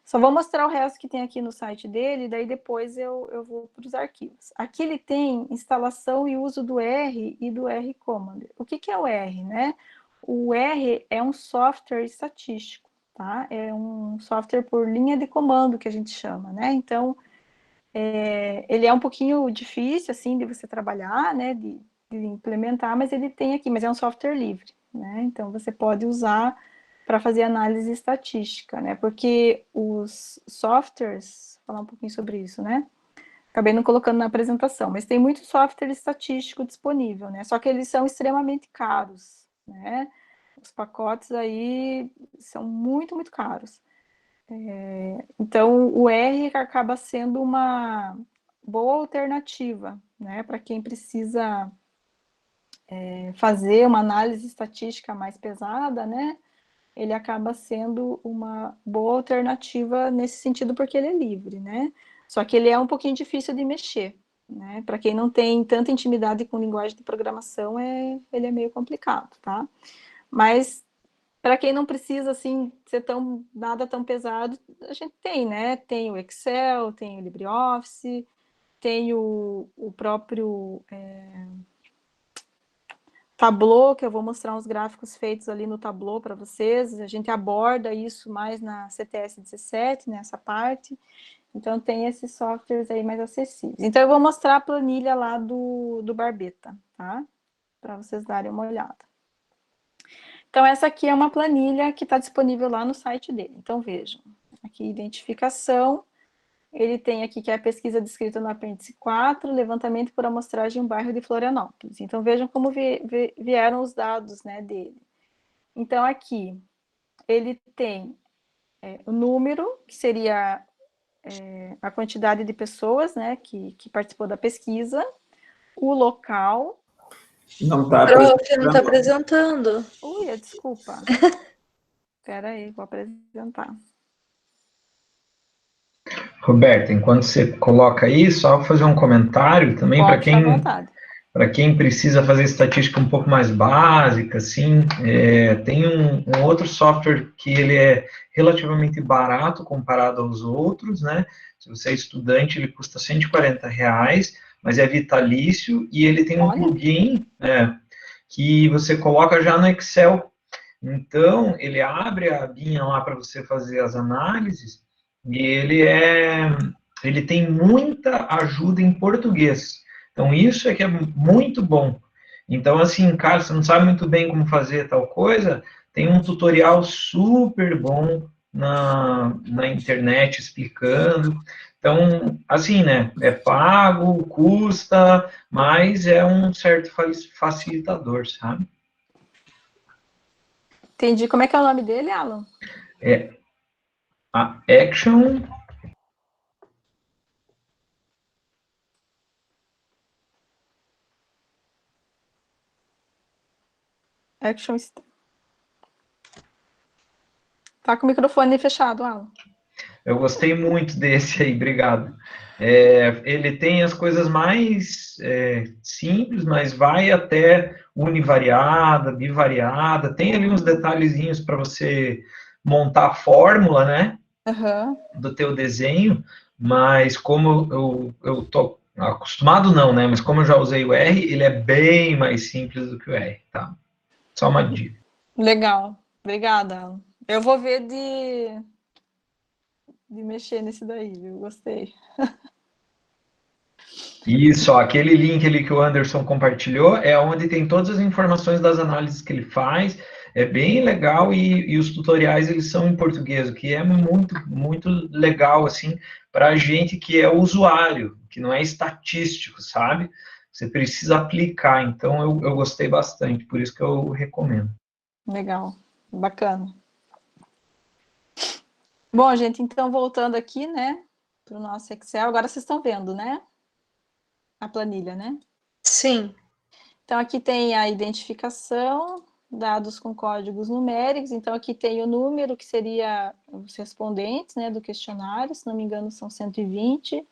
A: Só vou mostrar o resto que tem aqui no site dele, daí depois eu vou para os arquivos. Aqui ele tem instalação e uso do R e do R Commander. O que é o R, né? O R é um software estatístico, tá? É um software por linha de comando que a gente chama, né? Então, ele é um pouquinho difícil, assim, de você trabalhar, né? De implementar, mas ele tem aqui, mas é um software livre, né? Então, você pode usar para fazer análise estatística, né? Porque os softwares, vou falar um pouquinho sobre isso, né? Acabei não colocando na apresentação, mas tem muito software estatístico disponível, né? Só que eles são extremamente caros, né? Os pacotes aí são muito, muito caros. Então, o R acaba sendo uma boa alternativa, né? Para quem precisa fazer uma análise estatística mais pesada, né? Ele acaba sendo uma boa alternativa nesse sentido, porque ele é livre, né? Só que ele é um pouquinho difícil de mexer, né? Para quem não tem tanta intimidade com linguagem de programação, ele é meio complicado, tá? Mas para quem não precisa, assim, ser nada tão pesado, a gente tem, né? Tem o Excel, tem o LibreOffice, tem o próprio Tableau, que eu vou mostrar uns gráficos feitos ali no Tableau para vocês. A gente aborda isso mais na CTS 17, nessa parte. Então, tem esses softwares aí mais acessíveis. Então, eu vou mostrar a planilha lá do Barbeta, tá? Para vocês darem uma olhada. Então, essa aqui é uma planilha que está disponível lá no site dele. Então, vejam. Aqui, identificação. Ele tem aqui que é a pesquisa descrita no apêndice 4, levantamento por amostragem em um bairro de Florianópolis. Então, vejam como vieram os dados, né, dele. Então, aqui, ele tem o número, que seria a quantidade de pessoas, né, que participou da pesquisa, o local.
B: Não está
C: Prof, não está apresentando.
A: Ui, desculpa. Espera aí, vou apresentar.
D: Roberta, enquanto você coloca aí, só fazer um comentário também para quem precisa fazer estatística um pouco mais básica, assim, tem um outro software que ele é relativamente barato comparado aos outros, né? Se você é estudante, ele custa R$140, mas é vitalício e ele tem um plugin que você coloca já no Excel. Então, ele abre a abinha lá para você fazer as análises e ele tem muita ajuda em português. Então, isso é que é muito bom. Então, assim, cara, você não sabe muito bem como fazer tal coisa, tem um tutorial super bom na internet explicando. Então, assim, né, é pago, custa, mas é um certo facilitador, sabe?
A: Entendi. Como é que é o nome dele, Alan?
D: É a Action...
A: Action... Tá com o microfone fechado, Alan.
D: Eu gostei muito desse aí, obrigado. Ele tem as coisas mais simples, mas vai até univariada, bivariada, tem ali uns detalhezinhos para você montar a fórmula, né, do teu desenho, mas como eu tô acostumado não, né, mas como eu já usei o R, ele é bem mais simples do que o R, tá? Só uma dica.
A: Legal, obrigada, Alan. Eu vou ver de mexer nesse daí, viu? Gostei.
D: Isso, ó, aquele link ali que o Anderson compartilhou é onde tem todas as informações das análises que ele faz, é bem legal e os tutoriais eles são em português, o que é muito, muito legal, assim, para a gente que é usuário, que não é estatístico, sabe? você precisa aplicar. Então, eu gostei bastante, por isso que eu recomendo.
A: Legal, bacana. Bom, gente, então voltando aqui, né, para o nosso Excel, agora vocês estão vendo, né, a planilha, né?
C: Sim.
A: Então, aqui tem a identificação, dados com códigos numéricos, então aqui tem o número, que seria os respondentes, né, do questionário, se não me engano são 120.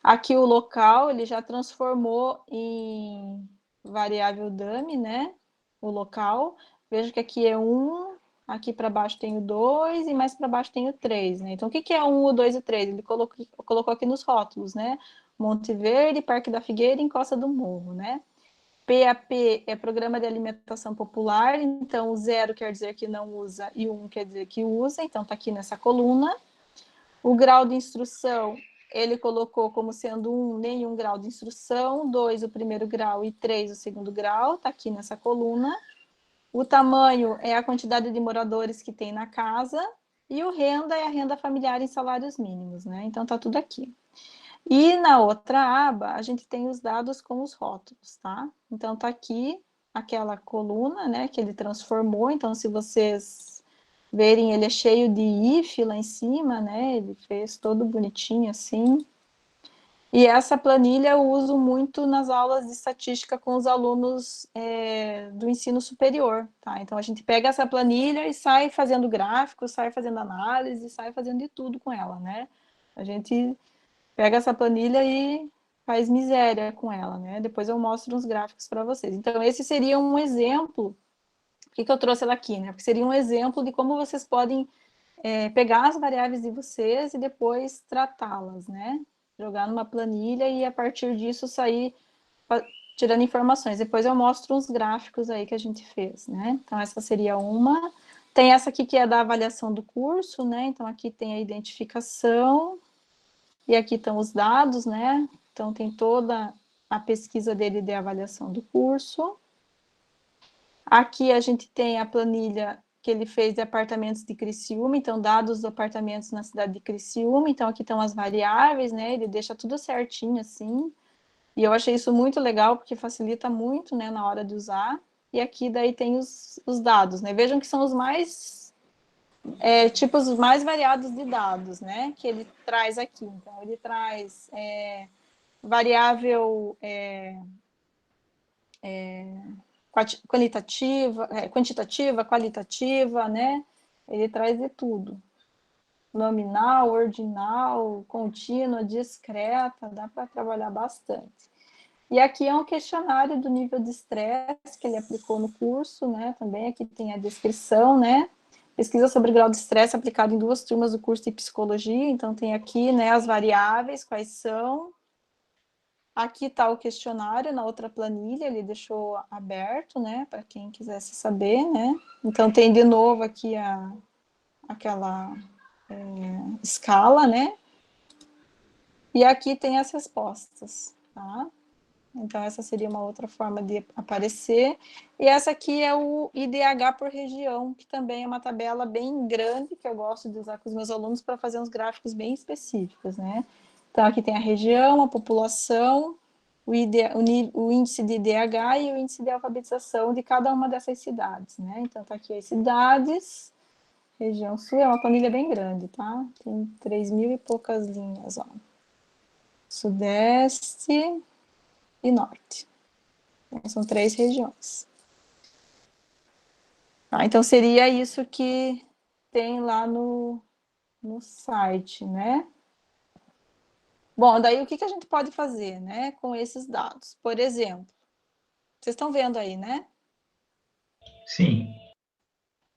A: Aqui o local, ele já transformou em variável dummy, né, o local. Veja que aqui é 1, aqui para baixo tem o 2 e mais para baixo tem o 3, né? Então, o que é 1, o 2 e o 3? Ele colocou aqui nos rótulos, né? Monte Verde, Parque da Figueira e Encosta do Morro, né? PAP é Programa de Alimentação Popular, então o 0 quer dizer que não usa e o 1 quer dizer que usa, então está aqui nessa coluna. O grau de instrução, ele colocou como sendo 1, nenhum grau de instrução, 2 o primeiro grau e 3 o segundo grau, está aqui nessa coluna. O tamanho é a quantidade de moradores que tem na casa, e o renda é a renda familiar em salários mínimos, né? Então está tudo aqui. E na outra aba, a gente tem os dados com os rótulos, tá? Então, tá aqui aquela coluna, né, que ele transformou. Então, se vocês verem, ele é cheio de if lá em cima, né? Ele fez todo bonitinho assim. E essa planilha eu uso muito nas aulas de estatística com os alunos do ensino superior, tá? Então, a gente pega essa planilha e sai fazendo gráficos, sai fazendo análise, sai fazendo de tudo com ela, né? A gente pega essa planilha e faz miséria com ela, né? Depois eu mostro uns gráficos para vocês. Então, esse seria um exemplo. Por que eu trouxe ela aqui, né? Porque seria um exemplo de como vocês podem pegar as variáveis de vocês e depois tratá-las, né? Jogar numa planilha e, a partir disso, sair tirando informações. Depois eu mostro uns gráficos aí que a gente fez, né? Então, essa seria uma. Tem essa aqui que é da avaliação do curso, né? Então, aqui tem a identificação, e aqui estão os dados, né? Então, tem toda a pesquisa dele de avaliação do curso. Aqui a gente tem a planilha que ele fez de apartamentos de Criciúma, então, dados dos apartamentos na cidade de Criciúma. Então, aqui estão as variáveis, né? Ele deixa tudo certinho, assim. E eu achei isso muito legal, porque facilita muito, né, na hora de usar. E aqui, daí, tem os dados, né? Vejam que são os mais... tipos mais variados de dados, né, que ele traz aqui. Então, ele traz variável quantitativa, qualitativa, né, ele traz de tudo. Nominal, ordinal, contínua, discreta, dá para trabalhar bastante. E aqui é um questionário do nível de estresse que ele aplicou no curso, né, também aqui tem a descrição, né, pesquisa sobre grau de estresse aplicado em 2 turmas do curso de psicologia. Então, tem aqui, né, as variáveis, quais são. Aqui está o questionário, na outra planilha, ele deixou aberto, né, para quem quisesse saber, né. Então, tem de novo aqui aquela escala, né. E aqui tem as respostas, tá? Então, essa seria uma outra forma de aparecer. E essa aqui é o IDH por região, que também é uma tabela bem grande, que eu gosto de usar com os meus alunos para fazer uns gráficos bem específicos, né? Então, aqui tem a região, a população, o índice de IDH e o índice de alfabetização de cada uma dessas cidades, né? Então, tá aqui as cidades, região sul, é uma planilha bem grande, tá? Tem 3.000 e poucas linhas, ó. Sudeste e norte. São 3 regiões. Então, seria isso que tem lá no site, né? Bom, daí o que a gente pode fazer, né, com esses dados? Por exemplo, vocês estão vendo aí, né?
D: Sim.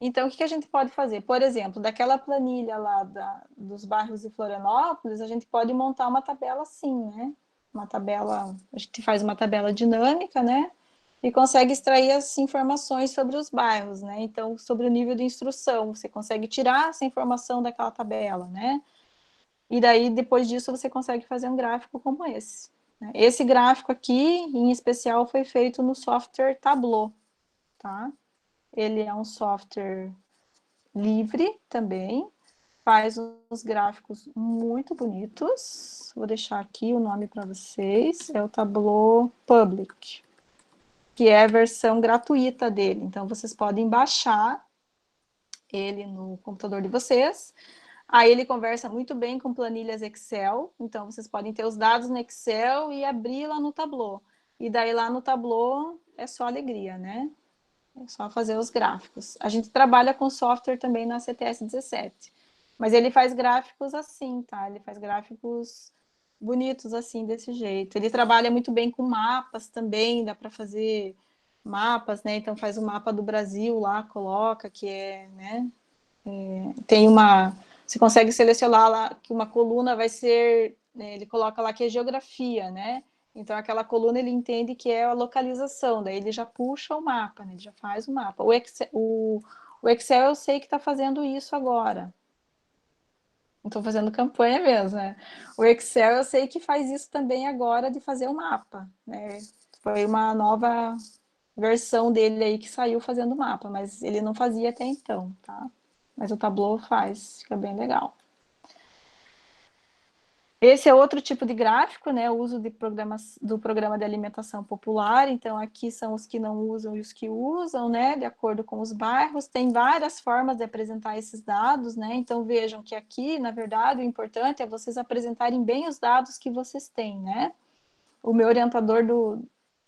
A: Então, o que a gente pode fazer? Por exemplo, daquela planilha lá dos bairros de Florianópolis, a gente pode montar uma tabela assim, né? Uma tabela, a gente faz uma tabela dinâmica, né? E consegue extrair as informações sobre os bairros, né? Então, sobre o nível de instrução, você consegue tirar essa informação daquela tabela, né? E daí, depois disso, você consegue fazer um gráfico como esse, né? Esse gráfico aqui, em especial, foi feito no software Tableau, tá? Ele é um software livre também, faz uns gráficos muito bonitos. Vou deixar aqui o nome para vocês. É o Tableau Public, que é a versão gratuita dele. Então, vocês podem baixar ele no computador de vocês. Aí ele conversa muito bem com planilhas Excel. Então, vocês podem ter os dados no Excel e abrir lá no Tableau. E daí lá no Tableau é só alegria, né? É só fazer os gráficos. A gente trabalha com software também na CTS 17. Mas ele faz gráficos assim, tá? Ele faz gráficos bonitos assim, desse jeito. Ele trabalha muito bem com mapas também, dá para fazer mapas, né? Então faz o mapa do Brasil lá, coloca, que é, né? Tem uma... Você consegue selecionar lá que uma coluna vai ser... Né? Ele coloca lá que é geografia, né? Então, aquela coluna ele entende que é a localização, daí ele já puxa o mapa, né? Ele já faz o mapa. O Excel eu sei que está fazendo isso agora. Não estou fazendo campanha mesmo, né? O Excel eu sei que faz isso também agora de fazer o mapa, né? Foi uma nova versão dele aí que saiu fazendo o mapa, mas ele não fazia até então, tá? Mas o Tableau faz, fica bem legal. Esse é outro tipo de gráfico, né? O uso de do programa de alimentação popular. Então, aqui são os que não usam e os que usam, né? De acordo com os bairros. Tem várias formas de apresentar esses dados, né? Então, vejam que aqui, na verdade, o importante é vocês apresentarem bem os dados que vocês têm, né? O meu orientador,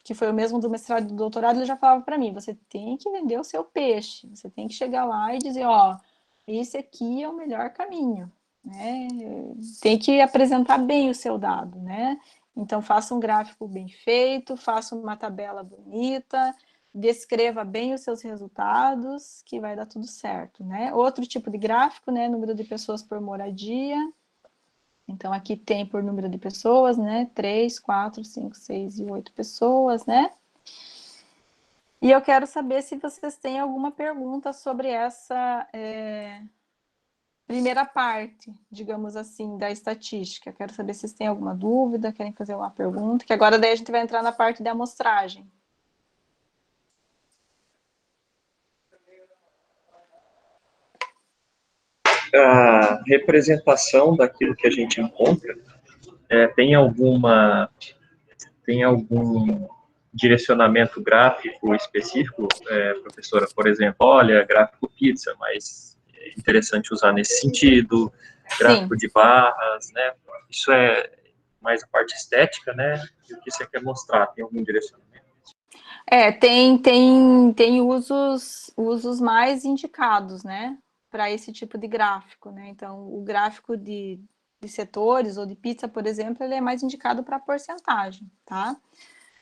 A: que foi o mesmo do mestrado e do doutorado, ele já falava para mim, você tem que vender o seu peixe. Você tem que chegar lá e dizer, ó, esse aqui é o melhor caminho. Né? Tem que apresentar bem o seu dado, né? Então, faça um gráfico bem feito, faça uma tabela bonita, descreva bem os seus resultados, que vai dar tudo certo, né? Outro tipo de gráfico, né? Número de pessoas por moradia. Então, aqui tem por número de pessoas, né? 3, 4, 5, 6 e 8 pessoas, né? E eu quero saber se vocês têm alguma pergunta sobre essa... primeira parte, digamos assim, da estatística. Quero saber se vocês têm alguma dúvida, querem fazer uma pergunta, que agora daí a gente vai entrar na parte da amostragem.
E: A representação daquilo que a gente encontra tem algum direcionamento gráfico específico, professora? Por exemplo, olha, gráfico pizza, mas é interessante usar nesse sentido, gráfico de barras, né? Isso é mais a parte estética, né? E o que você quer mostrar? Tem algum direcionamento?
A: Tem usos mais indicados, né? Para esse tipo de gráfico, né? Então, o gráfico de setores ou de pizza, por exemplo, ele é mais indicado para porcentagem, tá?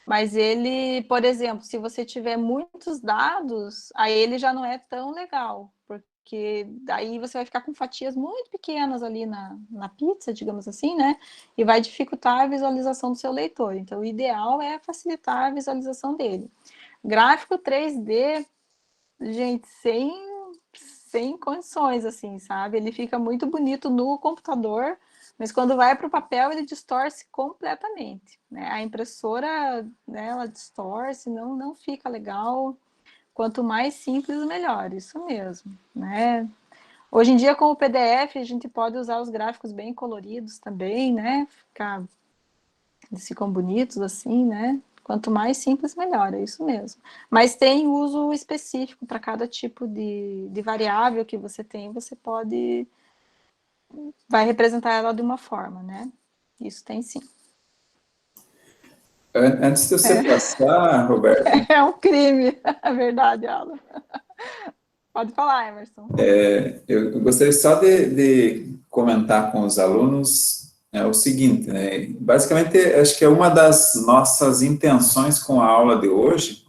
A: Mas ele, por exemplo, se você tiver muitos dados, aí ele já não é tão legal, porque daí você vai ficar com fatias muito pequenas ali na pizza, digamos assim, né? E vai dificultar a visualização do seu leitor. Então, o ideal é facilitar a visualização dele. Gráfico 3D, gente, sem condições, assim, sabe? Ele fica muito bonito no computador, mas quando vai para o papel, ele distorce completamente, né? A impressora, né, ela distorce, não fica legal. Quanto mais simples, melhor, isso mesmo, né? Hoje em dia, com o PDF, a gente pode usar os gráficos bem coloridos também, né? Eles ficam bonitos assim, né? Quanto mais simples, melhor, é isso mesmo. Mas tem uso específico para cada tipo de variável que você tem, você vai representar ela de uma forma, né? Isso tem sim.
B: Antes de você passar, Roberto...
A: É um crime, é verdade, Alan. Pode falar, Emerson.
B: Eu gostaria só de comentar com os alunos o seguinte, né? Basicamente, acho que é uma das nossas intenções com a aula de hoje,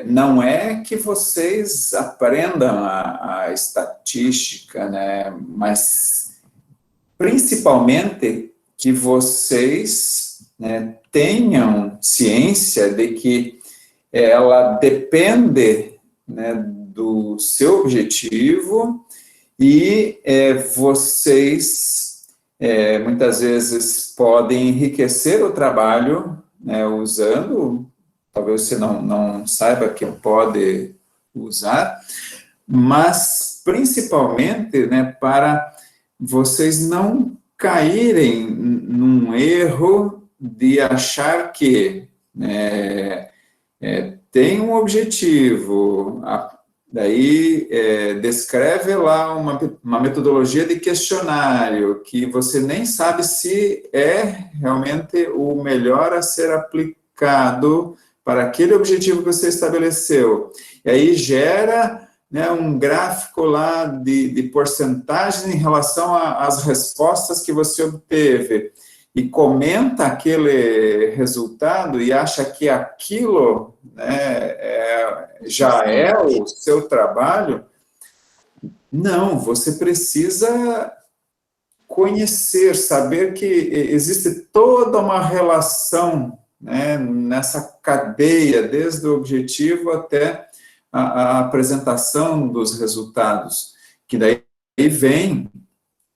B: não é que vocês aprendam a estatística, né? Mas principalmente que vocês, né, tenham ciência de que ela depende, né, do seu objetivo e vocês muitas vezes podem enriquecer o trabalho, né, usando, talvez você não saiba que pode usar, mas principalmente, né, para vocês não caírem num erro de achar que tem um objetivo, daí descreve lá uma metodologia de questionário que você nem sabe se é realmente o melhor a ser aplicado para aquele objetivo que você estabeleceu. E aí gera, né, um gráfico lá de porcentagens em relação às respostas que você obteve, e comenta aquele resultado e acha que aquilo, né, já é o seu trabalho. Não, você precisa conhecer, saber que existe toda uma relação, né, nessa cadeia, desde o objetivo até a apresentação dos resultados, que daí vem,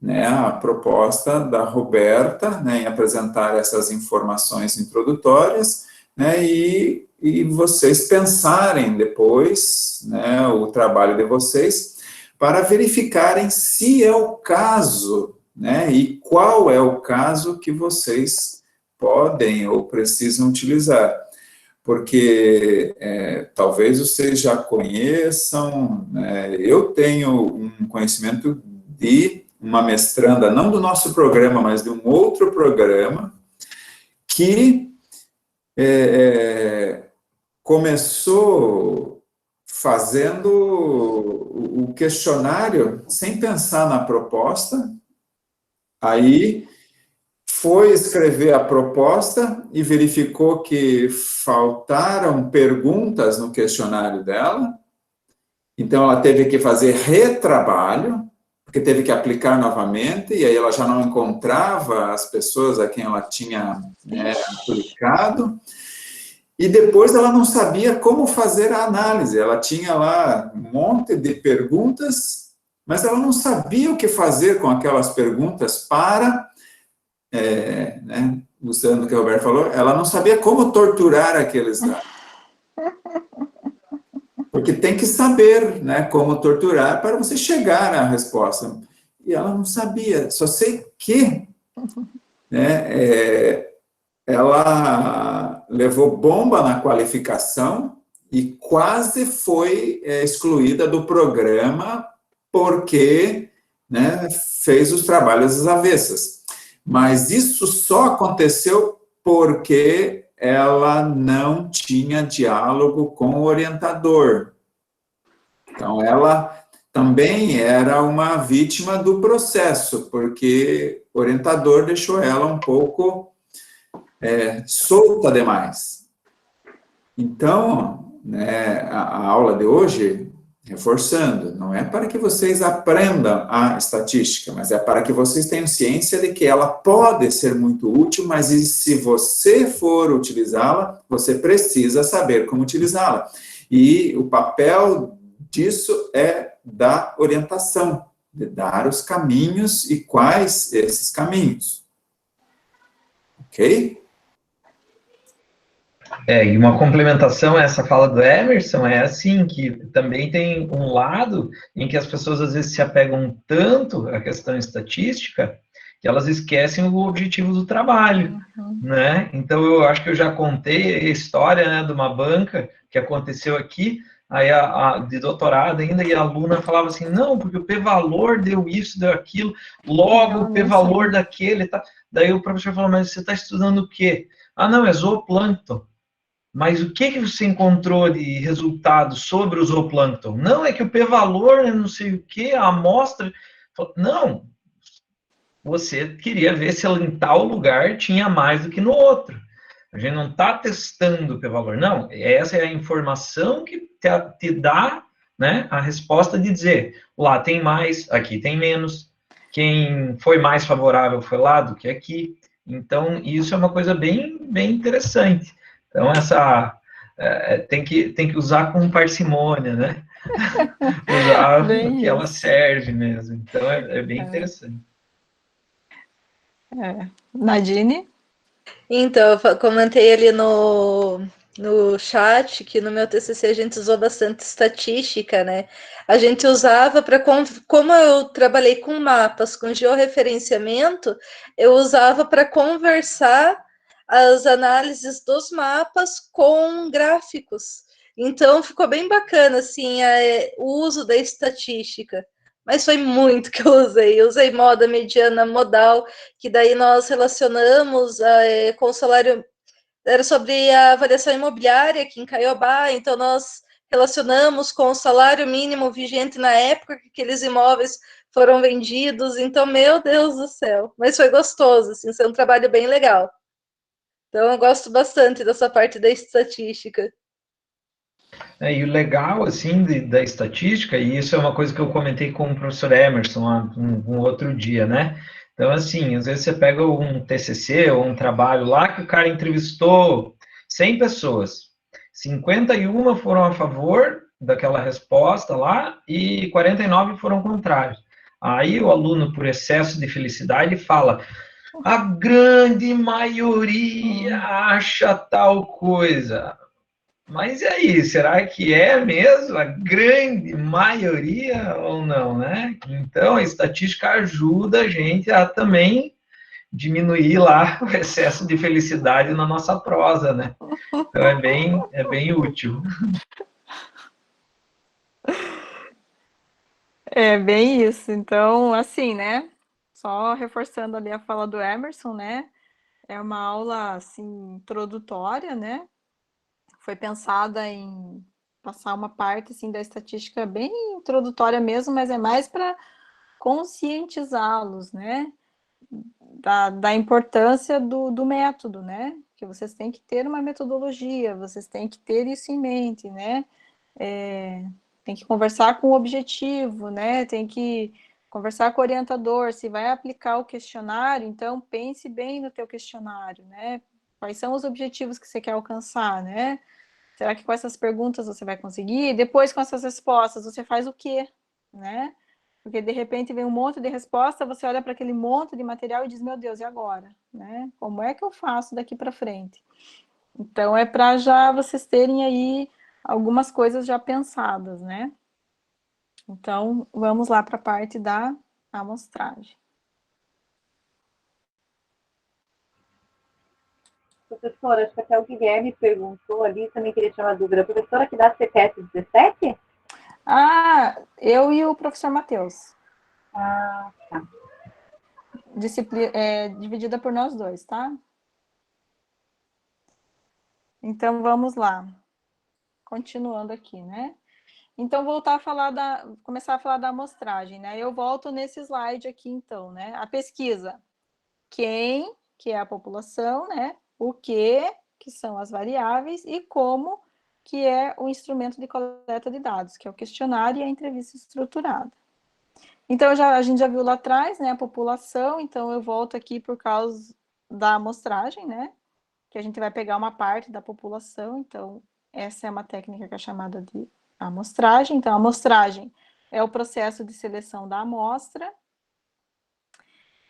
B: né, a proposta da Roberta, né, em apresentar essas informações introdutórias, né, e vocês pensarem depois, né, o trabalho de vocês, para verificarem se é o caso, né, e qual é o caso que vocês podem ou precisam utilizar. Porque talvez vocês já conheçam, né, eu tenho um conhecimento de uma mestranda, não do nosso programa, mas de um outro programa, que começou fazendo o questionário sem pensar na proposta, aí foi escrever a proposta e verificou que faltaram perguntas no questionário dela, então ela teve que fazer retrabalho, porque teve que aplicar novamente, e aí ela já não encontrava as pessoas a quem ela tinha aplicado, e depois ela não sabia como fazer a análise, ela tinha lá um monte de perguntas, mas ela não sabia o que fazer com aquelas perguntas para, né, usando o que o Roberto falou, ela não sabia como torturar aqueles dados. Porque tem que saber, né, como torturar para você chegar à resposta. E ela não sabia, só sei que, né, ela levou bomba na qualificação e quase foi excluída do programa porque, né, fez os trabalhos às avessas. Mas isso só aconteceu porque ela não tinha diálogo com o orientador. Então, ela também era uma vítima do processo, porque o orientador deixou ela um pouco solta demais. Então, né, a aula de hoje, reforçando, não é para que vocês aprendam a estatística, mas é para que vocês tenham ciência de que ela pode ser muito útil, mas se você for utilizá-la, você precisa saber como utilizá-la. E o papel disso é da orientação, de dar os caminhos e quais esses caminhos. Ok?
D: E uma complementação a essa fala do Emerson é assim, que também tem um lado em que as pessoas às vezes se apegam tanto à questão estatística que elas esquecem o objetivo do trabalho, né? Então, eu acho que eu já contei a história, né, de uma banca que aconteceu aqui, aí de doutorado ainda, e a aluna falava assim, não, porque o p-valor deu isso, deu aquilo, logo o p-valor daquele, tá? Daí o professor falou, mas você está estudando o quê? Ah, não, é zooplâncton. Mas o que você encontrou de resultado sobre o zooplâncton? Não, é que o p-valor, não sei o que, a amostra... Não, você queria ver se em tal lugar tinha mais do que no outro. A gente não está testando o p-valor, não. Essa é a informação que te dá, né, a resposta de dizer, lá tem mais, aqui tem menos, quem foi mais favorável foi lá do que aqui. Então, isso é uma coisa bem, bem interessante. Então, tem que usar com parcimônia, né? Usar o que ela serve mesmo. Então, é bem interessante.
A: Nadine?
C: Então, eu comentei ali no no chat que no meu TCC a gente usou bastante estatística, né? A gente usava para, como eu trabalhei com mapas, com georreferenciamento, eu usava para conversar as análises dos mapas com gráficos. Então ficou bem bacana assim o uso da estatística. Mas foi muito que eu usei. Eu usei moda, mediana, modal, que daí nós relacionamos com o salário. Era sobre a avaliação imobiliária aqui em Caiobá, então nós relacionamos com o salário mínimo vigente na época que aqueles imóveis foram vendidos. Então, meu Deus do céu. Mas foi gostoso, assim, foi um trabalho bem legal. Então, eu gosto bastante dessa parte da estatística.
D: E o legal, assim, da estatística, e isso é uma coisa que eu comentei com o professor Emerson um outro dia, né? Então, assim, às vezes você pega um TCC ou um trabalho lá que o cara entrevistou 100 pessoas, 51 foram a favor daquela resposta lá e 49 foram contrários. Aí o aluno, por excesso de felicidade, fala: a grande maioria acha tal coisa. Mas e aí, será que é mesmo a grande maioria ou não, né? Então, a estatística ajuda a gente a também diminuir lá o excesso de felicidade na nossa prosa, né? Então, é bem útil.
A: É bem isso. Então, assim, né? Só reforçando ali a fala do Emerson, né? É uma aula assim introdutória, né? Foi pensada em passar uma parte assim da estatística bem introdutória mesmo, mas é mais para conscientizá-los, né? Da importância do método, né? Que vocês têm que ter uma metodologia, vocês têm que ter isso em mente, né? Tem que conversar com o objetivo, né? Tem que conversar com o orientador. Se vai aplicar o questionário, então pense bem no teu questionário, né? Quais são os objetivos que você quer alcançar, né? Será que com essas perguntas você vai conseguir? Depois, com essas respostas, você faz o quê, né? Porque de repente vem um monte de resposta, você olha para aquele monte de material e diz: meu Deus, e agora? Né? Como é que eu faço daqui para frente? Então, é para já vocês terem aí algumas coisas já pensadas, né? Então, vamos lá para a parte da amostragem.
F: Professora, acho que até o Guilherme perguntou ali, também queria tirar uma dúvida. A professora que dá CPF 17?
A: Ah, eu e o professor Matheus.
F: Ah, tá.
A: Dividida por nós dois, tá? Então, vamos lá. Continuando aqui, né? Então, começar a falar da amostragem, né? Eu volto nesse slide aqui, então, né? A pesquisa. Quem, que é a população, né? O que são as variáveis, e como, que é o instrumento de coleta de dados, que é o questionário e a entrevista estruturada. Então, a gente já viu lá atrás, né? A população, então eu volto aqui por causa da amostragem, né? Que a gente vai pegar uma parte da população, então essa é uma técnica que é chamada de amostragem. Então, a amostragem é o processo de seleção da amostra.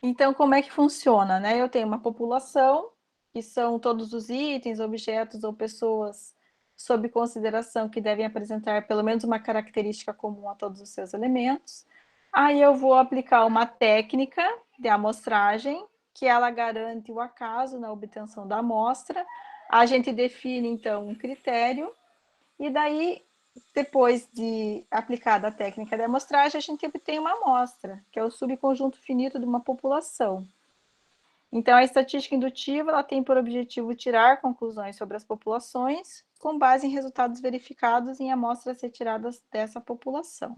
A: Então, como é que funciona, né? Eu tenho uma população, que são todos os itens, objetos ou pessoas sob consideração que devem apresentar pelo menos uma característica comum a todos os seus elementos. Aí eu vou aplicar uma técnica de amostragem, que ela garante o acaso na obtenção da amostra. A gente define, então, um critério, e daí, depois de aplicada a técnica de amostragem, a gente obtém uma amostra, que é o subconjunto finito de uma população. Então, a estatística indutiva ela tem por objetivo tirar conclusões sobre as populações com base em resultados verificados em amostras retiradas dessa população.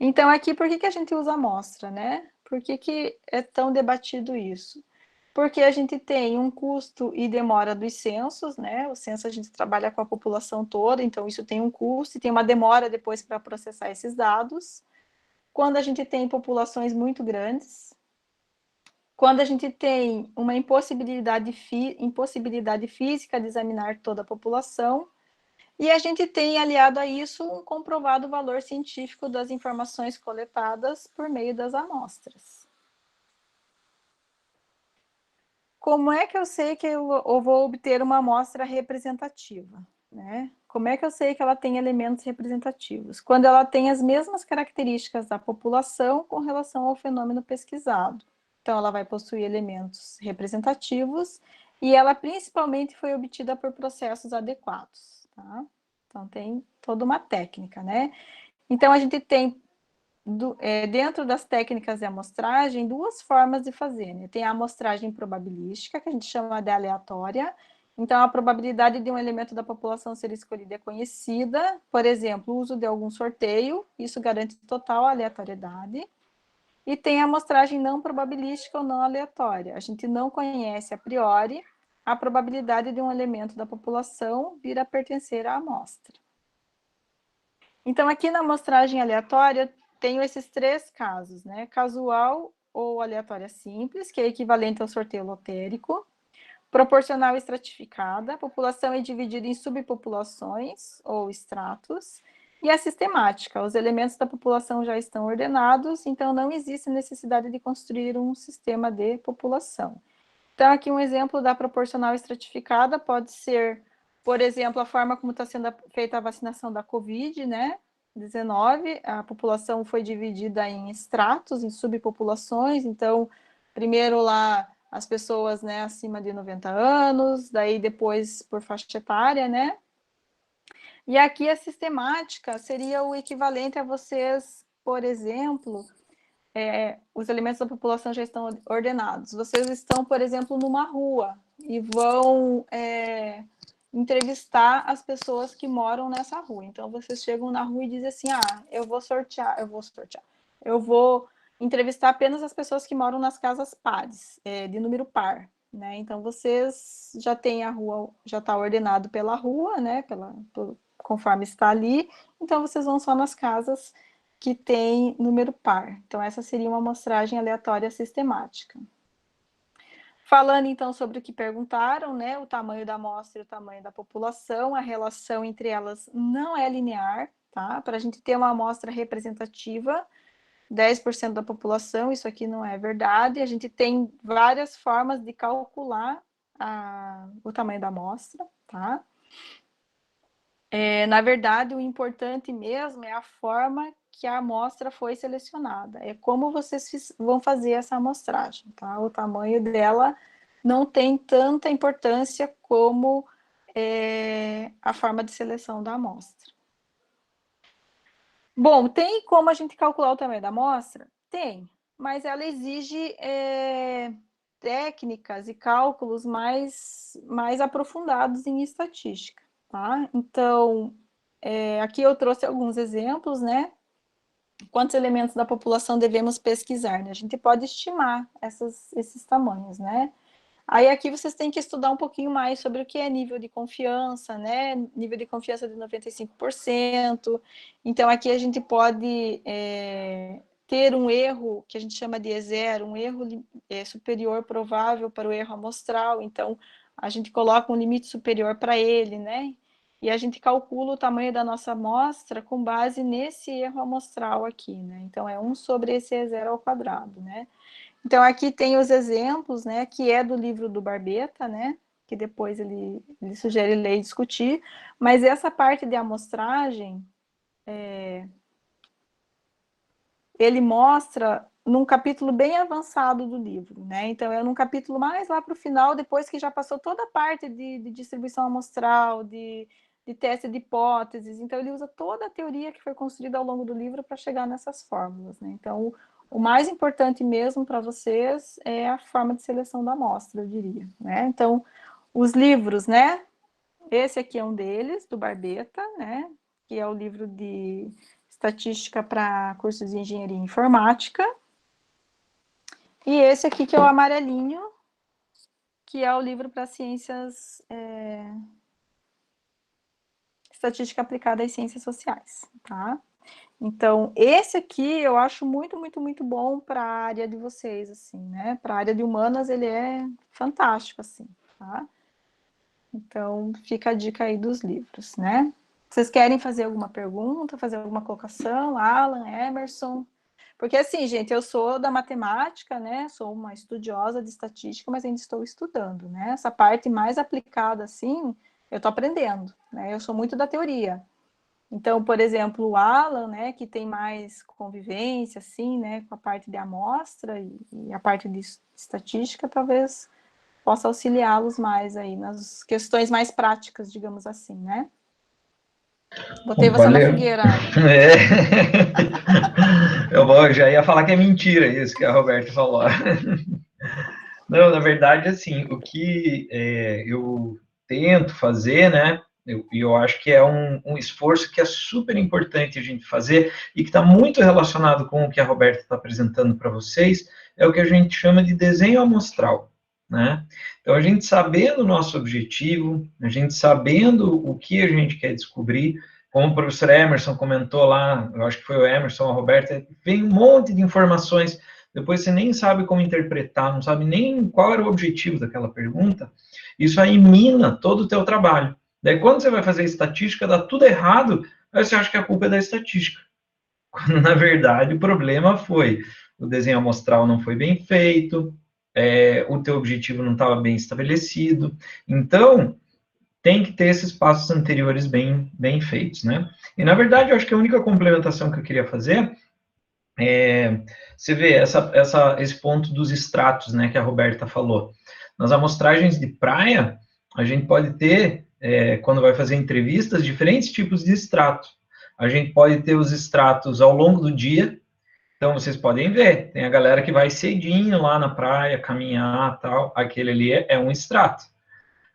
A: Então, aqui, por que a gente usa amostra, né? Por que é tão debatido isso? Porque a gente tem um custo e demora dos censos, né? O censo a gente trabalha com a população toda, então isso tem um custo e tem uma demora depois para processar esses dados. Quando a gente tem populações muito grandes, quando a gente tem uma impossibilidade física de examinar toda a população, e a gente tem, aliado a isso, um comprovado valor científico das informações coletadas por meio das amostras. como é que eu sei que eu vou obter uma amostra representativa, né? Como é que eu sei que ela tem elementos representativos? Quando ela tem as mesmas características da população com relação ao fenômeno pesquisado. Então, ela vai possuir elementos representativos e ela principalmente foi obtida por processos adequados, tá? Então, tem toda uma técnica, né? Então, a gente tem, dentro das técnicas de amostragem, duas formas de fazer, né? Tem a amostragem probabilística, que a gente chama de aleatória. Então, a probabilidade de um elemento da população ser escolhido é conhecida. Por exemplo, o uso de algum sorteio, isso garante total aleatoriedade. E tem a amostragem não probabilística ou não aleatória. A gente não conhece a priori a probabilidade de um elemento da população vir a pertencer à amostra. Então, aqui na amostragem aleatória, tenho esses três casos, né? Casual ou aleatória simples, que é equivalente ao sorteio lotérico. Proporcional estratificada, a população é dividida em subpopulações ou estratos. E a sistemática, os elementos da população já estão ordenados, então não existe necessidade de construir um sistema de população. Então, aqui um exemplo da proporcional estratificada pode ser, por exemplo, a forma como está sendo feita a vacinação da Covid, né? 19, a população foi dividida em estratos, em subpopulações, então, primeiro lá as pessoas, né, acima de 90 anos, daí depois por faixa etária, né? E aqui a sistemática seria o equivalente a vocês, por exemplo, os elementos da população já estão ordenados. Vocês estão, por exemplo, numa rua e vão entrevistar as pessoas que moram nessa rua. Então, vocês chegam na rua e dizem assim, eu vou entrevistar apenas as pessoas que moram nas casas pares, de número par, né? Então, vocês já têm a rua, já está ordenado pela rua, né? Conforme está ali, então vocês vão só nas casas que tem número par. Então, essa seria uma amostragem aleatória sistemática. Falando, então, sobre o que perguntaram, né, o tamanho da amostra e o tamanho da população, a relação entre elas não é linear, tá? Para a gente ter uma amostra representativa, 10% da população, isso aqui não é verdade. A gente tem várias formas de calcular o tamanho da amostra, tá? Na verdade, o importante mesmo é a forma que a amostra foi selecionada. É como vocês vão fazer essa amostragem, tá? O tamanho dela não tem tanta importância como a forma de seleção da amostra. Bom, tem como a gente calcular o tamanho da amostra? Tem, mas ela exige técnicas e cálculos mais aprofundados em estatística, tá? Então, aqui eu trouxe alguns exemplos, né? Quantos elementos da população devemos pesquisar, né? A gente pode estimar esses tamanhos, né? Aí aqui vocês têm que estudar um pouquinho mais sobre o que é nível de confiança, né? Nível de confiança de 95%. Então, aqui a gente pode ter um erro que a gente chama de E0, um erro superior provável para o erro amostral. Então, a gente coloca um limite superior para ele, né? E a gente calcula o tamanho da nossa amostra com base nesse erro amostral aqui, né? Então, é 1 sobre esse E0 ao quadrado, né? Então, aqui tem os exemplos, né, que é do livro do Barbeta, né, que depois ele sugere ler e discutir, mas essa parte de amostragem, ele mostra num capítulo bem avançado do livro, né, então é num capítulo mais lá para o final, depois que já passou toda a parte de distribuição amostral, de teste de hipóteses, então ele usa toda a teoria que foi construída ao longo do livro para chegar nessas fórmulas, né, então o mais importante mesmo para vocês é a forma de seleção da amostra, eu diria, né? Então, os livros, né? Esse aqui é um deles, do Barbeta, né? Que é o livro de estatística para cursos de engenharia e informática. E esse aqui que é o amarelinho, que é o livro para ciências... estatística aplicada às ciências sociais, tá? Então, esse aqui eu acho muito, muito, muito bom para a área de vocês, assim, né? Para a área de humanas, ele é fantástico, assim, tá? Então, fica a dica aí dos livros, né? Vocês querem fazer alguma pergunta, fazer alguma colocação? Alan, Emerson? Porque assim, gente, eu sou da matemática, né? Sou uma estudiosa de estatística, mas ainda estou estudando, né? Essa parte mais aplicada, assim, eu estou aprendendo, né? Eu sou muito da teoria. Então, por exemplo, o Alan, né, que tem mais convivência, assim, né, com a parte de amostra e a parte de estatística, talvez possa auxiliá-los mais aí nas questões mais práticas, digamos assim, né? Botei você na fogueira, Alan.
D: Eu já ia falar que é mentira isso que a Roberta falou. Não, na verdade, assim, o que eu tento fazer, né, eu acho que é um esforço que é super importante a gente fazer e que está muito relacionado com o que a Roberta está apresentando para vocês, é o que a gente chama de desenho amostral, né? Então, a gente sabendo o nosso objetivo, a gente sabendo o que a gente quer descobrir, como o professor Emerson comentou lá, eu acho que foi o Emerson, a Roberta, vem um monte de informações, depois você nem sabe como interpretar, não sabe nem qual era o objetivo daquela pergunta, isso aí mina todo o teu trabalho. Daí, quando você vai fazer estatística, dá tudo errado, aí você acha que a culpa é da estatística. Quando, na verdade, o problema foi o desenho amostral não foi bem feito, o teu objetivo não estava bem estabelecido. Então, tem que ter esses passos anteriores bem feitos, né? E, na verdade, eu acho que a única complementação que eu queria fazer você vê esse ponto dos estratos, né, que a Roberta falou. Nas amostragens de praia, a gente pode ter, quando vai fazer entrevistas, diferentes tipos de extrato. A gente pode ter os extratos ao longo do dia, então vocês podem ver, tem a galera que vai cedinho lá na praia, caminhar, tal, aquele ali é um extrato.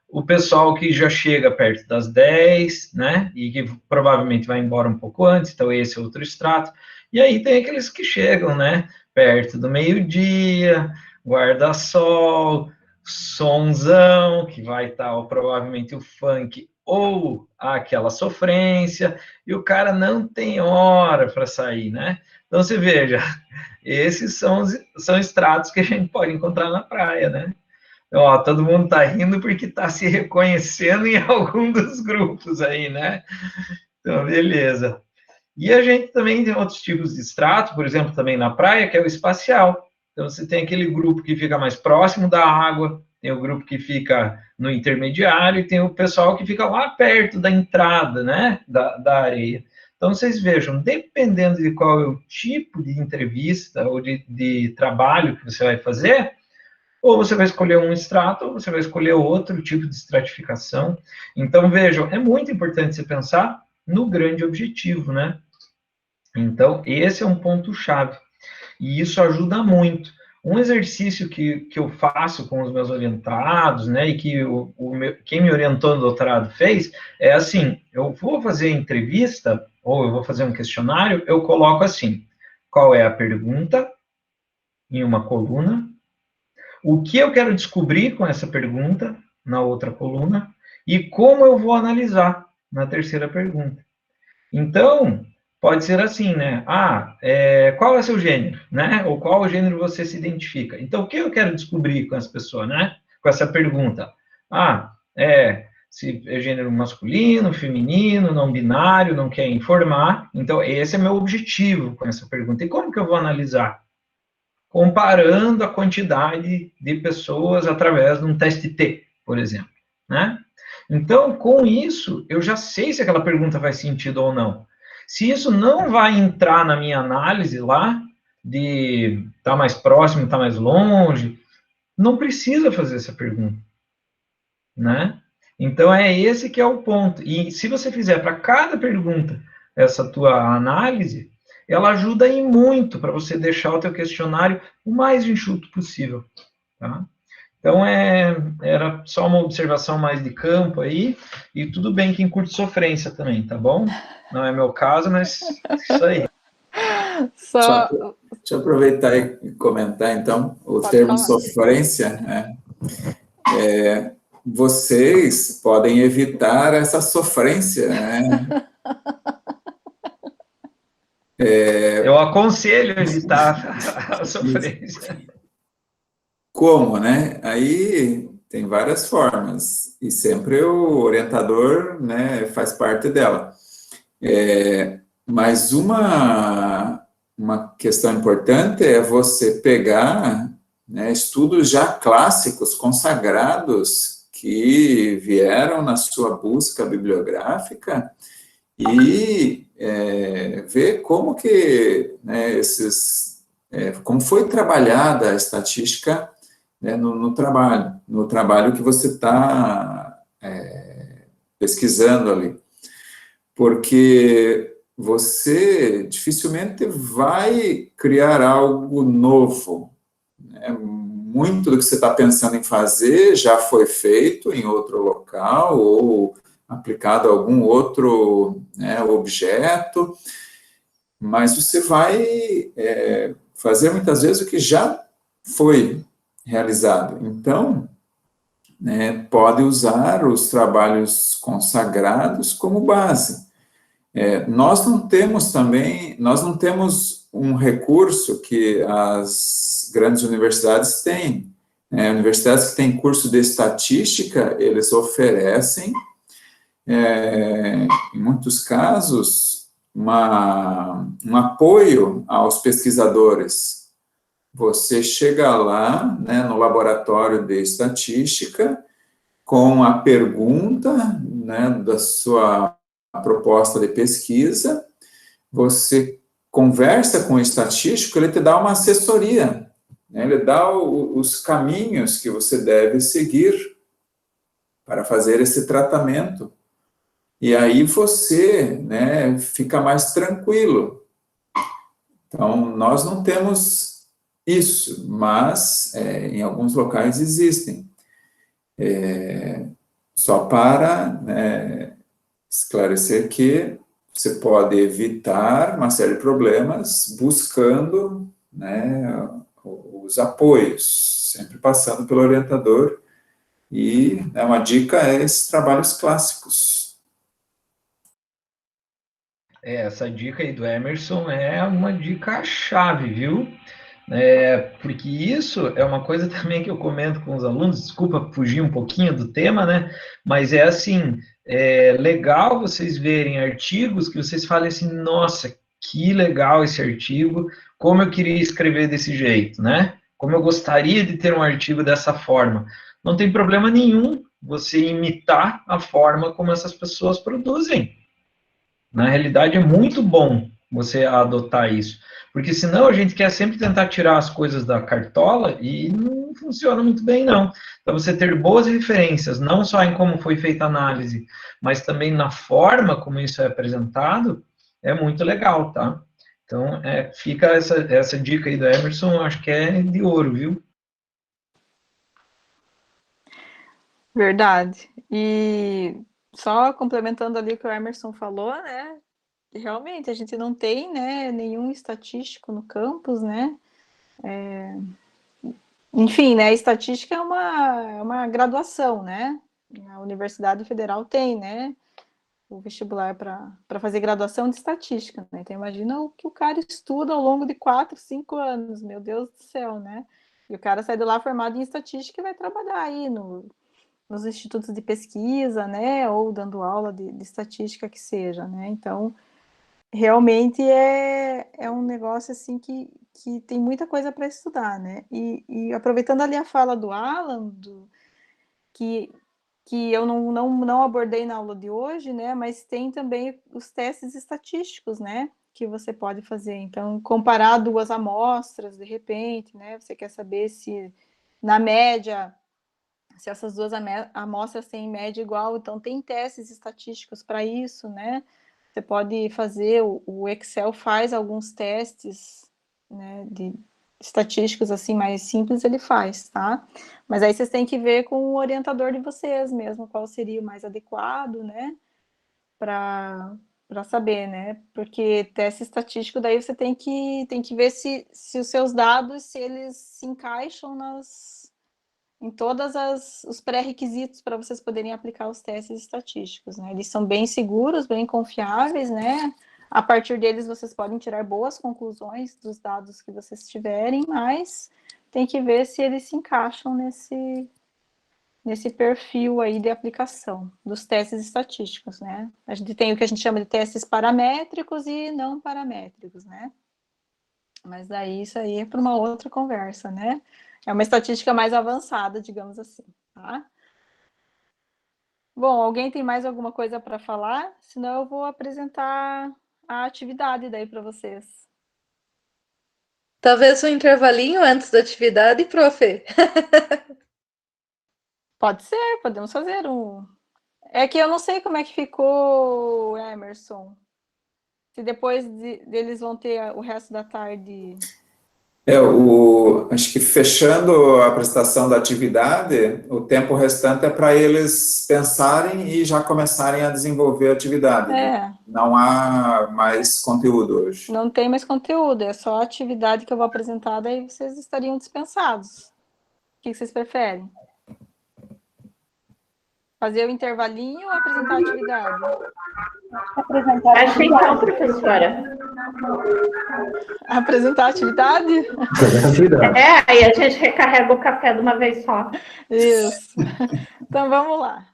D: O pessoal que já chega perto das 10, né, e que provavelmente vai embora um pouco antes, então esse é outro extrato. E aí tem aqueles que chegam, né, perto do meio-dia, guarda-sol, sonzão, que vai estar provavelmente o funk ou aquela sofrência, e o cara não tem hora para sair, né? Então você veja, esses são extratos que a gente pode encontrar na praia, né? Ó, todo mundo está rindo porque está se reconhecendo em algum dos grupos aí, né? Então, beleza. E a gente também tem outros tipos de extrato, por exemplo, também na praia, que é o espacial. Então, você tem aquele grupo que fica mais próximo da água, tem o grupo que fica no intermediário, e tem o pessoal que fica lá perto da entrada, né, da areia. Então, vocês vejam, dependendo de qual é o tipo de entrevista ou de trabalho que você vai fazer, ou você vai escolher um extrato, ou você vai escolher outro tipo de estratificação. Então, vejam, é muito importante você pensar no grande objetivo, né? Então, esse é um ponto-chave. E isso ajuda muito. Um exercício que eu faço com os meus orientados, né, e que quem me orientou no doutorado fez, é assim, eu vou fazer entrevista, ou eu vou fazer um questionário, eu coloco assim, qual é a pergunta, em uma coluna, o que eu quero descobrir com essa pergunta, na outra coluna, e como eu vou analisar, na terceira pergunta. Então, pode ser assim, né? Qual é seu gênero, né? Ou qual gênero você se identifica? Então, o que eu quero descobrir com essa pessoa, né? Com essa pergunta? Se é gênero masculino, feminino, não binário, não quer informar. Então, esse é meu objetivo com essa pergunta. E como que eu vou analisar? Comparando a quantidade de pessoas através de um teste T, por exemplo, né? Então, com isso, eu já sei se aquela pergunta faz sentido ou não. Se isso não vai entrar na minha análise lá, de estar mais próximo, estar mais longe, não precisa fazer essa pergunta, né? Então, é esse que é o ponto. E se você fizer para cada pergunta essa tua análise, ela ajuda aí muito para você deixar o teu questionário o mais enxuto possível, tá? Então, era só uma observação mais de campo aí, e tudo bem quem curte sofrência também, tá bom? Não é meu caso, mas isso aí.
B: Deixa eu aproveitar e comentar, então, o termo sofrência, né? Vocês podem evitar essa sofrência, né?
D: Eu aconselho evitar a sofrência.
B: Como, né? Aí tem várias formas, e sempre o orientador, né, faz parte dela. Mas uma uma questão importante é você pegar, né, estudos já clássicos, consagrados, que vieram na sua busca bibliográfica e ver como que, né, como foi trabalhada a estatística, né, no trabalho que você está pesquisando ali. Porque você dificilmente vai criar algo novo, né? Muito do que você está pensando em fazer já foi feito em outro local ou aplicado a algum outro, né, objeto, mas você vai fazer muitas vezes o que já foi realizado. Então, né, pode usar os trabalhos consagrados como base. Nós não temos um recurso que as grandes universidades têm. Universidades que têm curso de estatística, eles oferecem, em muitos casos, um apoio aos pesquisadores. Você chega lá, né, no laboratório de estatística, com a pergunta, né, da sua proposta de pesquisa, você conversa com o estatístico, ele te dá uma assessoria, né, ele dá os caminhos que você deve seguir para fazer esse tratamento. E aí você, né, fica mais tranquilo. Então, nós não temos isso, mas em alguns locais existem. Só para, né, esclarecer que você pode evitar uma série de problemas buscando, né, os apoios, sempre passando pelo orientador. E, né, uma dica é esses trabalhos clássicos.
D: Essa dica aí do Emerson é uma dica chave, viu? Porque isso é uma coisa também que eu comento com os alunos, desculpa fugir um pouquinho do tema, né? Mas é assim, é legal vocês verem artigos que vocês falem assim, nossa, que legal esse artigo, como eu queria escrever desse jeito, né? Como eu gostaria de ter um artigo dessa forma. Não tem problema nenhum você imitar a forma como essas pessoas produzem. Na realidade, é muito bom você adotar isso, porque senão a gente quer sempre tentar tirar as coisas da cartola e não funciona muito bem, não. Então, você ter boas referências, não só em como foi feita a análise, mas também na forma como isso é apresentado, é muito legal, tá? Então, fica essa dica aí do Emerson, acho que é de ouro, viu?
A: Verdade. E só complementando ali o que o Emerson falou, né? Realmente, a gente não tem, né, nenhum estatístico no campus, né? Enfim, né, estatística é uma graduação, né? A Universidade Federal tem, né, o vestibular para fazer graduação de estatística, né? Então, imagina o que o cara estuda ao longo de 4, 5 anos, meu Deus do céu, né? E o cara sai de lá formado em estatística e vai trabalhar aí nos institutos de pesquisa, né? Ou dando aula de estatística que seja, né? Então, realmente é um negócio assim que tem muita coisa para estudar, né? E aproveitando ali a fala do Alan, que, que eu não abordei na aula de hoje, né? Mas tem também os testes estatísticos, né? Que você pode fazer. Então, comparar duas amostras, de repente, né? Você quer saber se, na média, se essas duas amostras têm média igual. Então, tem testes estatísticos para isso, né? Você pode fazer, o Excel faz alguns testes, né, de estatísticos assim mais simples, ele faz, tá? Mas aí vocês têm que ver com o orientador de vocês mesmo, qual seria o mais adequado, né, para saber, né? Porque teste estatístico daí você tem que ver se os seus dados, se eles se encaixam em todos os pré-requisitos para vocês poderem aplicar os testes estatísticos, né? Eles são bem seguros, bem confiáveis, né? A partir deles vocês podem tirar boas conclusões dos dados que vocês tiverem, mas tem que ver se eles se encaixam nesse perfil aí de aplicação dos testes estatísticos, né? A gente tem o que a gente chama de testes paramétricos e não paramétricos, né? Mas daí isso aí é para uma outra conversa, né? É uma estatística mais avançada, digamos assim, tá? Bom, alguém tem mais alguma coisa para falar? Senão eu vou apresentar a atividade daí para vocês.
C: Talvez um intervalinho antes da atividade, prof.
A: Pode ser, podemos fazer um. É que eu não sei como é que ficou, Emerson. Se depois deles vão ter o resto da tarde.
B: Acho que fechando a prestação da atividade, o tempo restante é para eles pensarem e já começarem a desenvolver a atividade. Não há mais conteúdo hoje.
A: Não tem mais conteúdo, é só a atividade que eu vou apresentar, daí vocês estariam dispensados. O que vocês preferem? Fazer o intervalinho ou apresentar a atividade?
F: Acho que então, professora.
A: Apresentar a atividade?
F: Aí a gente recarrega o café de uma vez só.
A: Isso. Então vamos lá.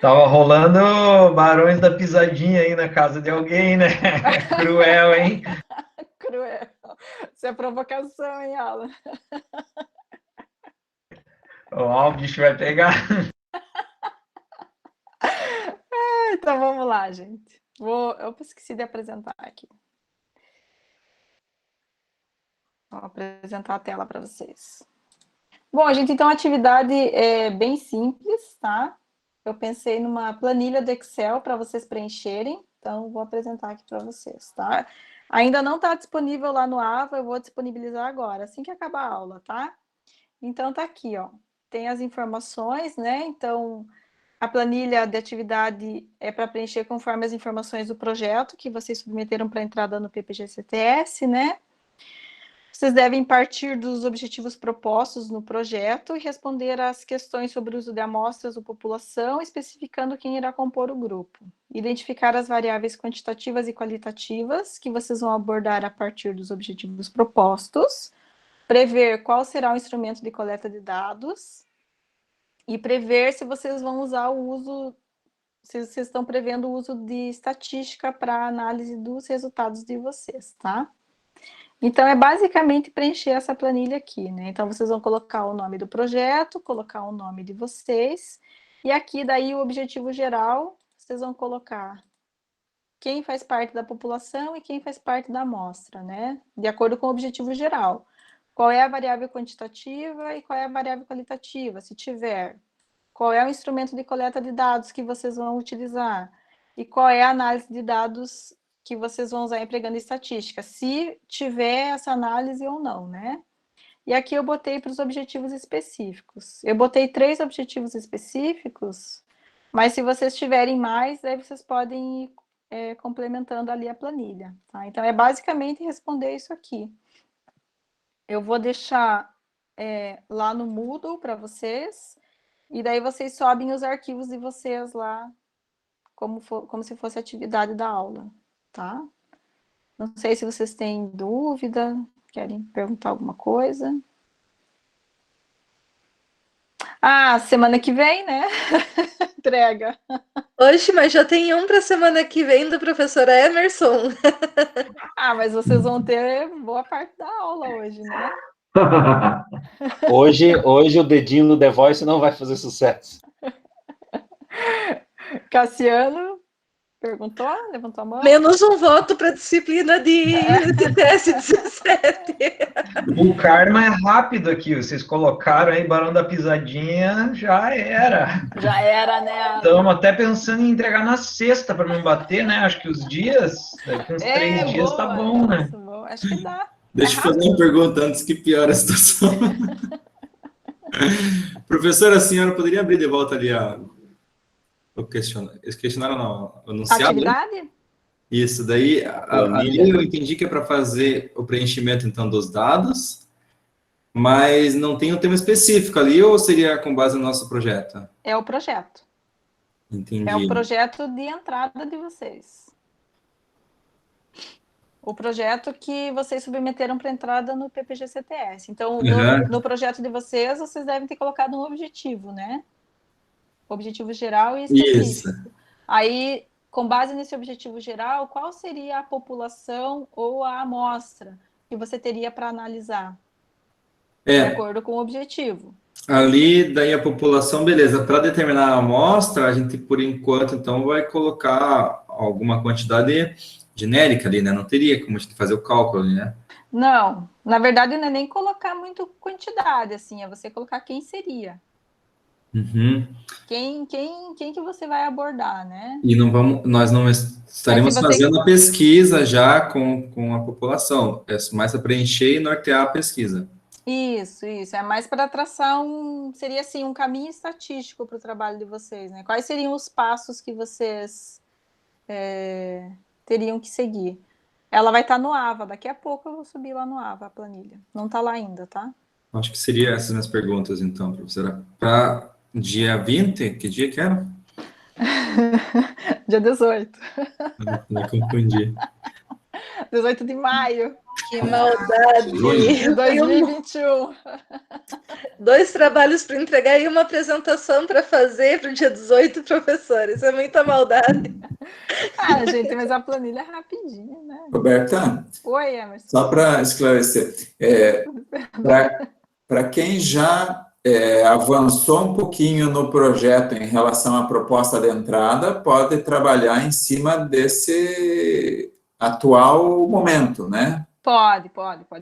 D: Tava rolando Barões da Pisadinha aí na casa de alguém, né? Cruel, hein?
A: Cruel. Isso é provocação, hein, Alan?
D: Ó, o bicho vai pegar.
A: Então vamos lá, gente. Eu esqueci de apresentar aqui. Vou apresentar a tela para vocês. Bom, gente, então a atividade é bem simples, tá? Eu pensei numa planilha do Excel para vocês preencherem, então vou apresentar aqui para vocês, tá? Ainda não está disponível lá no AVA, eu vou disponibilizar agora, assim que acabar a aula, tá? Então tá aqui, ó. Tem as informações, né? Então a planilha de atividade é para preencher conforme as informações do projeto que vocês submeteram para entrada no PPG-CTS, né? Vocês devem partir dos objetivos propostos no projeto e responder às questões sobre o uso de amostras ou população, especificando quem irá compor o grupo. Identificar as variáveis quantitativas e qualitativas que vocês vão abordar a partir dos objetivos propostos. Prever qual será o instrumento de coleta de dados. E prever se vocês vão usar o uso, se vocês estão prevendo o uso de estatística para análise dos resultados de vocês, tá? Então, é basicamente preencher essa planilha aqui, né? Então, vocês vão colocar o nome do projeto, colocar o nome de vocês, e aqui, daí, o objetivo geral, vocês vão colocar quem faz parte da população e quem faz parte da amostra, né? De acordo com o objetivo geral. Qual é a variável quantitativa e qual é a variável qualitativa, se tiver. Qual é o instrumento de coleta de dados que vocês vão utilizar? E qual é a análise de dados que vocês vão usar empregando estatística, se tiver essa análise ou não, né? E aqui eu botei para os objetivos específicos. Eu botei 3 objetivos específicos, mas se vocês tiverem mais, aí vocês podem ir complementando ali a planilha, tá? Então, é basicamente responder isso aqui. Eu vou deixar lá no Moodle para vocês, e daí vocês sobem os arquivos de vocês lá, como se fosse atividade da aula, tá? Não sei se vocês têm dúvida, querem perguntar alguma coisa. Ah, semana que vem, né? Entrega.
C: Oxe, mas já tem um para semana que vem do professor Emerson.
A: Ah, mas vocês vão ter boa parte da aula hoje, né?
G: Hoje o dedinho no The Voice não vai fazer sucesso.
A: Cassiano perguntou, levantou a mão.
C: Menos um voto para a disciplina de TS 17.
D: O karma é rápido aqui. Vocês colocaram aí Barão da Pisadinha, já era.
A: Já era, né?
D: Estamos até pensando em entregar na sexta para não bater, né? Acho que os dias, daqui uns 3 dias
A: boa,
D: tá bom, né?
A: Bom. Acho que dá.
B: Deixa eu fazer uma pergunta antes que piore a situação. Professora, a senhora poderia abrir de volta ali o questionário? Esse questionário não, o enunciado?
A: Atividade?
B: Né? Isso, daí ali eu entendi que é para fazer o preenchimento, então, dos dados, mas não tem um tema específico ali, ou seria com base no nosso projeto?
A: É o projeto.
B: Entendi.
A: É o projeto de entrada de vocês. O projeto que vocês submeteram para entrada no PPG-CTS. Então, no projeto de vocês devem ter colocado um objetivo, né? Objetivo geral e específico. Isso. Aí, com base nesse objetivo geral, qual seria a população ou a amostra que você teria para analisar, de acordo com o objetivo.
H: Ali, daí a população, beleza, para determinar a amostra, a gente, por enquanto, então, vai colocar alguma quantidade genérica ali, né? Não teria como a gente fazer o cálculo ali, né?
A: Não, na verdade, não é nem colocar muito quantidade, assim, é você colocar quem seria.
H: Uhum.
A: Quem que você vai abordar, né?
H: E nós não estaremos fazendo a pesquisa já com a população, é mais para preencher e nortear a pesquisa.
A: Isso, é mais para traçar seria assim, um caminho estatístico para o trabalho de vocês, né? Quais seriam os passos que vocês teriam que seguir? Ela vai estar no AVA, daqui a pouco eu vou subir lá no AVA a planilha. Não está lá ainda, tá?
H: Acho que seriam essas minhas perguntas, então, professora. Para dia 20, que dia que era?
A: Dia 18.
H: Me confundi.
A: 18 de maio.
C: Que maldade!
A: De 2021.
C: 2 trabalhos para entregar e uma apresentação para fazer para o dia 18, professores. É muita maldade.
A: Gente, mas a planilha é rapidinho, né?
B: Roberta?
A: Oi, Emerson.
B: Só para esclarecer, para quem já avançou um pouquinho no projeto em relação à proposta de entrada, pode trabalhar em cima desse atual momento, né?
A: Pode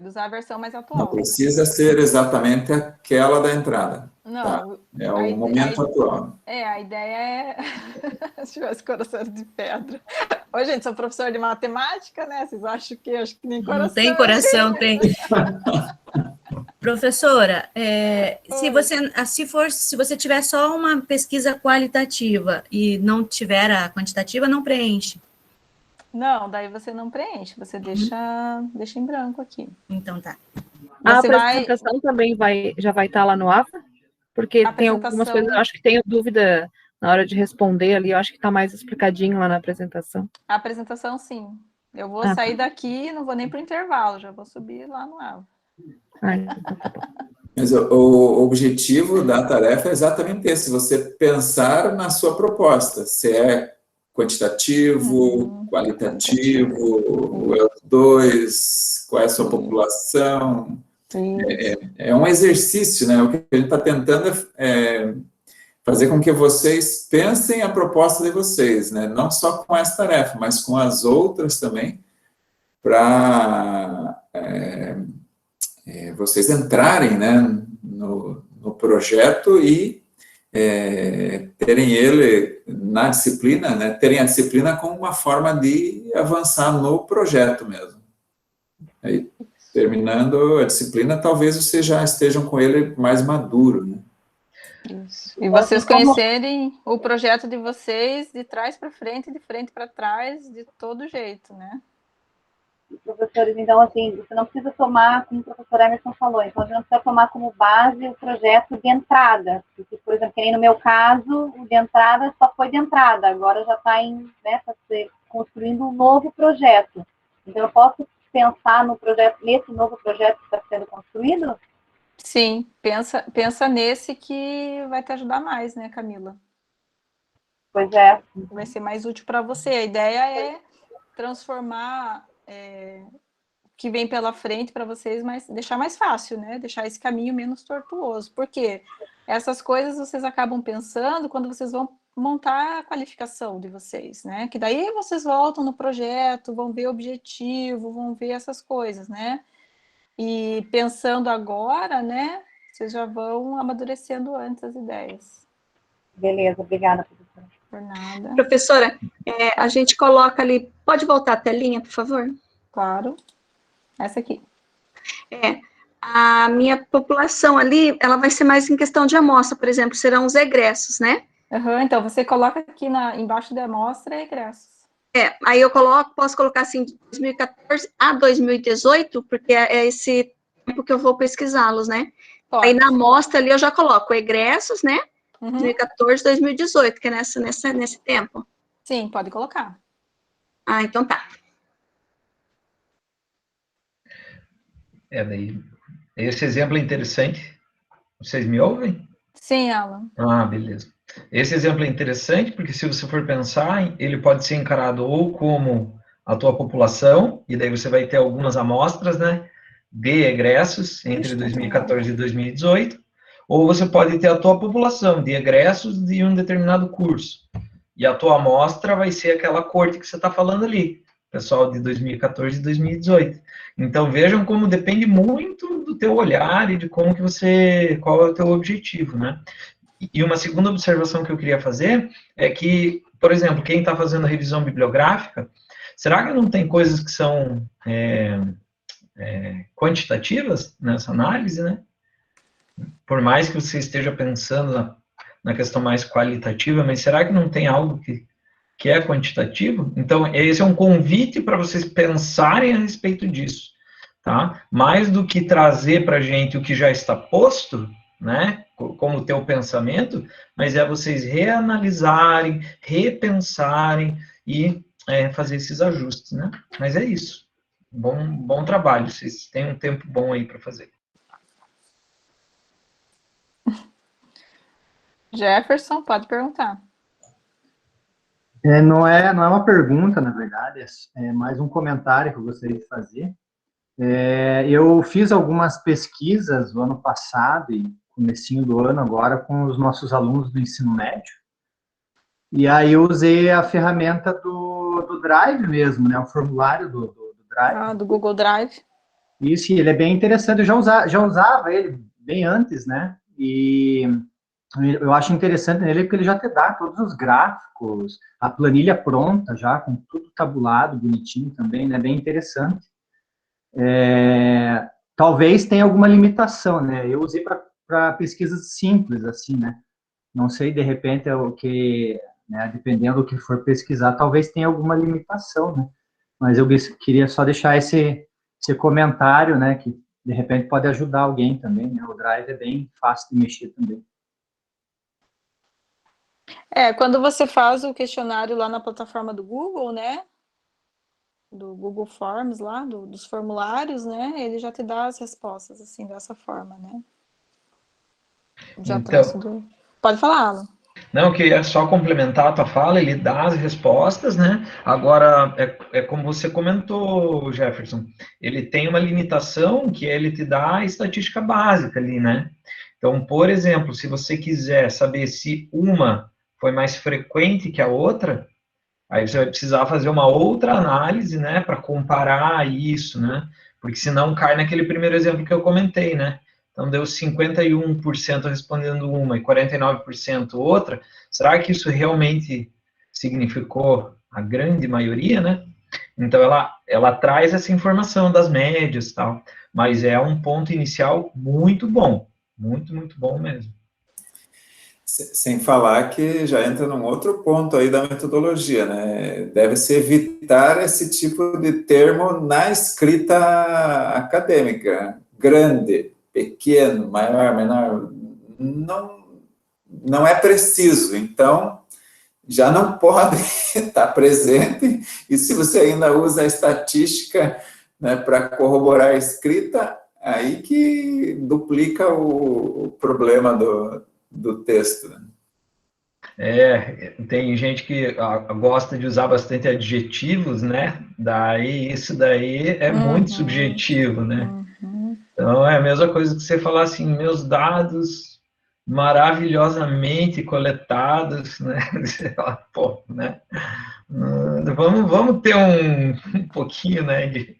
A: usar a versão mais atual.
B: Não precisa ser exatamente aquela da entrada.
A: Não.
B: Tá? É o momento atual.
A: A ideia é... Se tivesse coração de pedra. Ô, gente, sou professor de matemática, né? Vocês acham que... Acho que nem coração.
I: Não tem coração, tem. Professora, se você tiver só uma pesquisa qualitativa e não tiver a quantitativa, não preenche.
A: Não, daí você não preenche, você deixa em branco aqui.
I: Então tá.
J: A apresentação também já vai estar lá no AVA? Porque tem algumas coisas, eu acho que tenho dúvida na hora de responder ali, eu acho que está mais explicadinho lá na apresentação.
A: A apresentação, sim. Eu vou sair daqui, não vou nem para o intervalo, já vou subir lá no AVA.
J: Então tá bom.
B: Mas o objetivo da tarefa é exatamente esse, você pensar na sua proposta, se é quantitativo, qualitativo, os dois, qual é a sua população. É um exercício, né? O que a gente está tentando é fazer com que vocês pensem a proposta de vocês, né? Não só com essa tarefa, mas com as outras também, para vocês entrarem, né, no projeto e terem ele na disciplina, né, terem a disciplina como uma forma de avançar no projeto mesmo. Aí, terminando a disciplina, talvez vocês já estejam com ele mais maduro, né?
A: Isso. E vocês conhecerem o projeto de vocês de trás para frente, de frente para trás, de todo jeito, né?
F: Professores, então, assim, você não precisa tomar, como o professor Emerson falou, então a gente não precisa tomar como base o projeto de entrada, porque, por exemplo, que nem no meu caso, o de entrada só foi de entrada, agora já está construindo um novo projeto. Então, eu posso pensar no projeto, nesse novo projeto que está sendo construído?
A: Sim, pensa nesse que vai te ajudar mais, né, Camila?
F: Pois é.
A: Vai ser mais útil para você. A ideia é transformar o que vem pela frente para vocês, mas deixar mais fácil, né? Deixar esse caminho menos tortuoso. Porque essas coisas vocês acabam pensando quando vocês vão montar a qualificação de vocês, né? Que daí vocês voltam no projeto, vão ver o objetivo, vão ver essas coisas, né? E pensando agora, né? Vocês já vão amadurecendo antes as ideias.
F: Beleza, obrigada, professora.
A: Por nada.
K: Professora, a gente coloca ali... Pode voltar a telinha, por favor?
A: Claro. Essa aqui.
K: A minha população ali, ela vai ser mais em questão de amostra, por exemplo, serão os egressos, né?
A: Então, você coloca aqui embaixo da amostra egressos.
K: Aí posso colocar assim, de 2014 a 2018, porque é esse tempo que eu vou pesquisá-los, né? Pode. Aí na amostra ali eu já coloco egressos, né? 2014, 2018, que é nesse tempo.
A: Sim, pode colocar.
K: Então tá.
D: Daí, esse exemplo é interessante. Vocês me ouvem?
A: Sim, Alan.
D: Beleza. Esse exemplo é interessante porque se você for pensar, ele pode ser encarado ou como a tua população, e daí você vai ter algumas amostras, né? de egressos entre 2014 e 2018, ou você pode ter a tua população de egressos de um determinado curso. E a tua amostra vai ser aquela corte que você está falando ali, pessoal de 2014 e 2018. Então, vejam como depende muito do teu olhar e de como que você, qual é o teu objetivo, né? E uma segunda observação que eu queria fazer é que, por exemplo, quem está fazendo a revisão bibliográfica, será que não tem coisas que são quantitativas nessa análise, né? Por mais que você esteja pensando na questão mais qualitativa, mas será que não tem algo que é quantitativo? Então, esse é um convite para vocês pensarem a respeito disso, tá? Mais do que trazer para a gente o que já está posto, né, como teu pensamento, mas é vocês reanalisarem, repensarem e fazer esses ajustes, né? Mas é isso. Bom trabalho, vocês têm um tempo bom aí para fazer.
A: Jefferson, pode perguntar.
L: Não é uma pergunta, na verdade, é mais um comentário que eu gostaria de fazer. Eu fiz algumas pesquisas no ano passado e comecinho do ano agora com os nossos alunos do ensino médio, e aí eu usei a ferramenta do Drive mesmo, né, o formulário do Drive.
A: Do Google Drive.
L: Isso, ele é bem interessante, eu já usava ele bem antes, né, e eu acho interessante nele porque ele já te dá todos os gráficos, a planilha pronta já, com tudo tabulado, bonitinho também, né, bem interessante. Talvez tenha alguma limitação, né, eu usei para pesquisas simples, assim, né, não sei, de repente, é o que, né, dependendo do que for pesquisar, talvez tenha alguma limitação, né, mas eu queria só deixar esse comentário, né, que de repente pode ajudar alguém também, né, o Drive é bem fácil de mexer também.
A: Quando você faz o questionário lá na plataforma do Google, né, do Google Forms lá, dos formulários, né, ele já te dá as respostas, assim, dessa forma, né. Já então, pode falar, Alan.
D: Não, que é só complementar a tua fala, ele dá as respostas, né? Agora, como você comentou, Jefferson, ele tem uma limitação que ele te dá a estatística básica ali, né? Então, por exemplo, se você quiser saber se uma foi mais frequente que a outra, aí você vai precisar fazer uma outra análise, né, para comparar isso, né? Porque senão cai naquele primeiro exemplo que eu comentei, né? Então, deu 51% respondendo uma e 49% outra. Será que isso realmente significou a grande maioria, né? Então, ela traz essa informação das médias e tal, mas é um ponto inicial muito bom. Muito, muito bom mesmo.
B: Sem falar que já entra num outro ponto aí da metodologia, né? Deve-se evitar esse tipo de termo na escrita acadêmica. Grande, pequeno, maior, menor, não é preciso. Então, já não pode estar presente. E se você ainda usa a estatística, né, para corroborar a escrita, aí que duplica o problema do texto. Né?
D: Tem gente que gosta de usar bastante adjetivos, né? Isso daí é muito subjetivo, né? Então, é a mesma coisa que você falar assim, meus dados maravilhosamente coletados, né? Você fala, pô, né? Vamos ter um pouquinho, né, de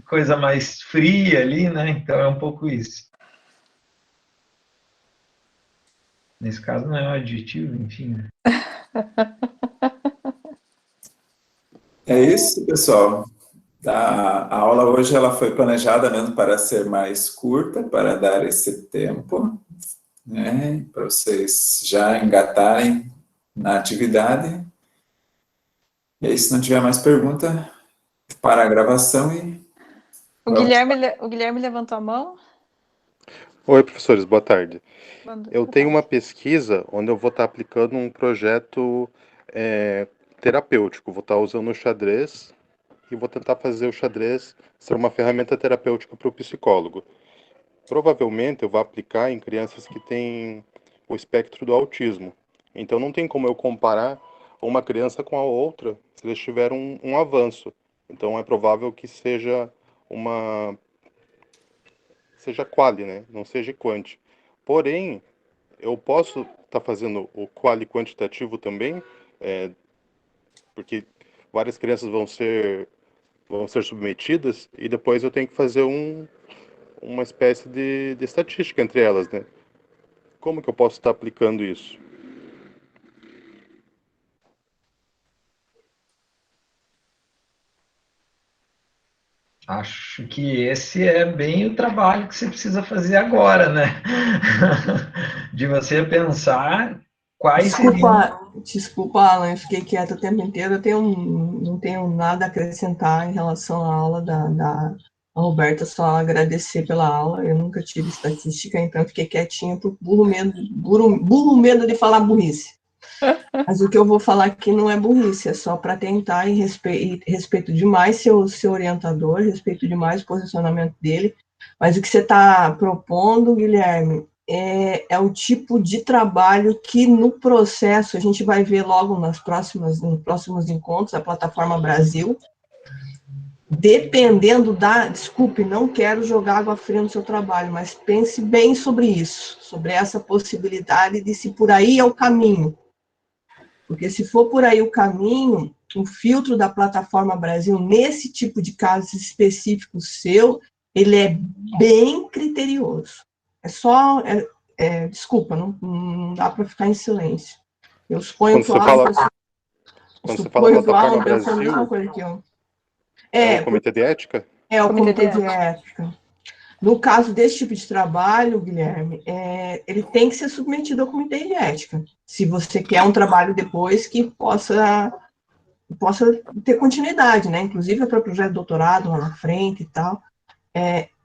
D: coisa mais fria ali, né? Então, é um pouco isso. Nesse caso, não é um adjetivo, enfim. Né?
B: É isso, pessoal. A aula hoje ela foi planejada mesmo para ser mais curta, para dar esse tempo, né, para vocês já engatarem na atividade. E aí, se não tiver mais pergunta, para a gravação e...
A: O Guilherme levantou a mão.
M: Oi, professores, boa tarde. Eu tenho uma pesquisa onde eu vou estar aplicando um projeto terapêutico. Vou estar usando o xadrez e vou tentar fazer o xadrez ser uma ferramenta terapêutica para o psicólogo. Provavelmente eu vou aplicar em crianças que têm o espectro do autismo. Então não tem como eu comparar uma criança com a outra se eles tiveram um avanço. Então é provável que seja uma seja quali, né? Não seja quanti. Porém, eu posso estar fazendo o quali quantitativo também, porque várias crianças vão ser submetidas e depois eu tenho que fazer uma espécie de estatística entre elas, né? Como que eu posso estar aplicando isso?
D: Acho que esse é bem o trabalho que você precisa fazer agora, né? De você pensar quais seriam...
N: Desculpa, Alan, eu fiquei quieta o tempo inteiro. Não tenho nada a acrescentar em relação à aula da Roberta, só agradecer pela aula. Eu nunca tive estatística, então fiquei quietinha por burro medo de falar burrice. Mas o que eu vou falar aqui não é burrice, é só para tentar e respeito demais seu orientador, respeito demais o posicionamento dele, mas o que você está propondo, Guilherme, é o tipo de trabalho que no processo, a gente vai ver logo nos próximos encontros, a Plataforma Brasil, dependendo desculpe, não quero jogar água fria no seu trabalho, mas pense bem sobre isso, sobre essa possibilidade de se por aí é o caminho. Porque se for por aí o caminho, o filtro da Plataforma Brasil, nesse tipo de casos específicos seu, ele é bem criterioso. Desculpa, não dá para ficar em silêncio. Eu suponho que o Alan...
M: Quando você fala Plataforma Brasil,
N: é
M: o Comitê de Ética?
N: É o Comitê de Ética. No caso desse tipo de trabalho, Guilherme, ele tem que ser submetido ao Comitê de Ética, se você quer um trabalho depois que possa ter continuidade, né? Inclusive para projeto de doutorado lá na frente e tal.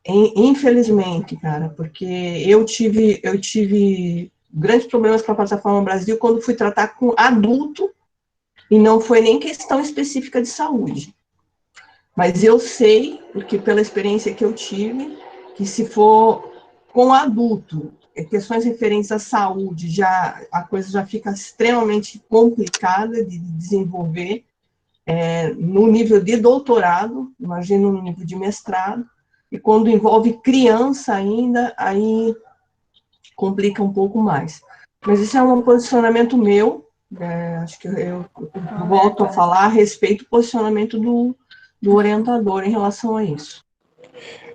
N: Infelizmente, cara, porque eu tive grandes problemas com a Plataforma Brasil quando fui tratar com adulto, e não foi nem questão específica de saúde. Mas eu sei, porque pela experiência que eu tive, que se for com adulto, questões referentes à saúde, a coisa já fica extremamente complicada de desenvolver no nível de doutorado, imagina no nível de mestrado, e quando envolve criança ainda, aí complica um pouco mais. Mas isso é um posicionamento meu, acho que eu volto a falar a respeito do posicionamento do orientador em relação a isso.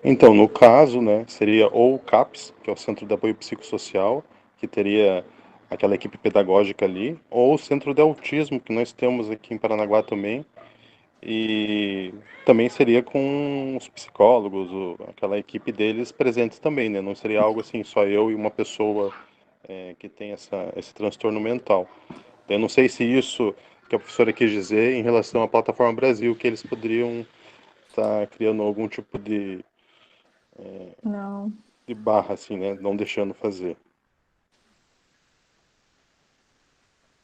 M: Então, no caso, né, seria ou o CAPS, que é o Centro de Apoio Psicossocial, que teria aquela equipe pedagógica ali, ou o Centro de Autismo, que nós temos aqui em Paranaguá também, e também seria com os psicólogos, aquela equipe deles presentes também, né, não seria algo assim, só eu e uma pessoa que tem esse transtorno mental. Eu não sei se isso que a professora quis dizer em relação à Plataforma Brasil, que eles poderiam estar criando algum tipo de barra, assim, né? Não deixando fazer.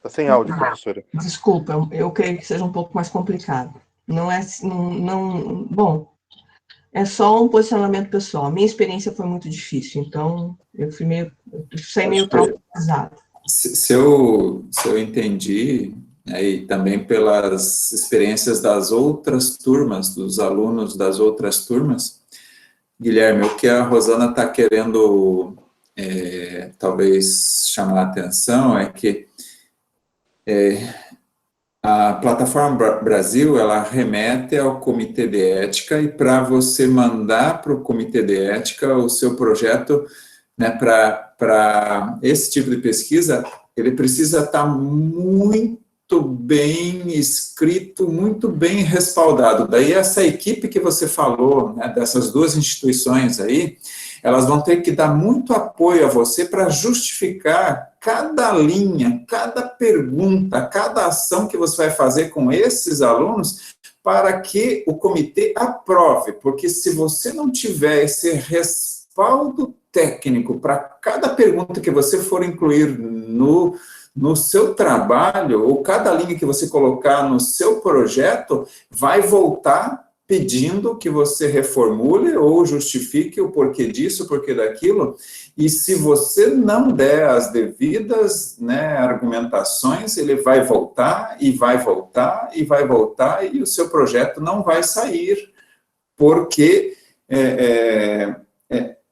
M: Tá sem áudio, professora.
N: Desculpa, eu creio que seja um pouco mais complicado. Bom, é só um posicionamento pessoal. A minha experiência foi muito difícil, então eu saí meio traumatizado.
B: Se eu entendi, e também pelas experiências das outras turmas, dos alunos das outras turmas, Guilherme, o que a Rosana está querendo talvez chamar a atenção é que a Plataforma Brasil, ela remete ao Comitê de Ética, e para você mandar para o Comitê de Ética o seu projeto, né, para esse tipo de pesquisa, ele precisa estar muito bem escrito, muito bem respaldado. Daí essa equipe que você falou, né, dessas duas instituições aí, elas vão ter que dar muito apoio a você para justificar cada linha, cada pergunta, cada ação que você vai fazer com esses alunos para que o comitê aprove, porque se você não tiver esse respaldo técnico para cada pergunta que você for incluir no seu trabalho, ou cada linha que você colocar no seu projeto, vai voltar pedindo que você reformule ou justifique o porquê disso, o porquê daquilo, e se você não der as devidas, né, argumentações, ele vai voltar, e vai voltar, e vai voltar, e o seu projeto não vai sair, porque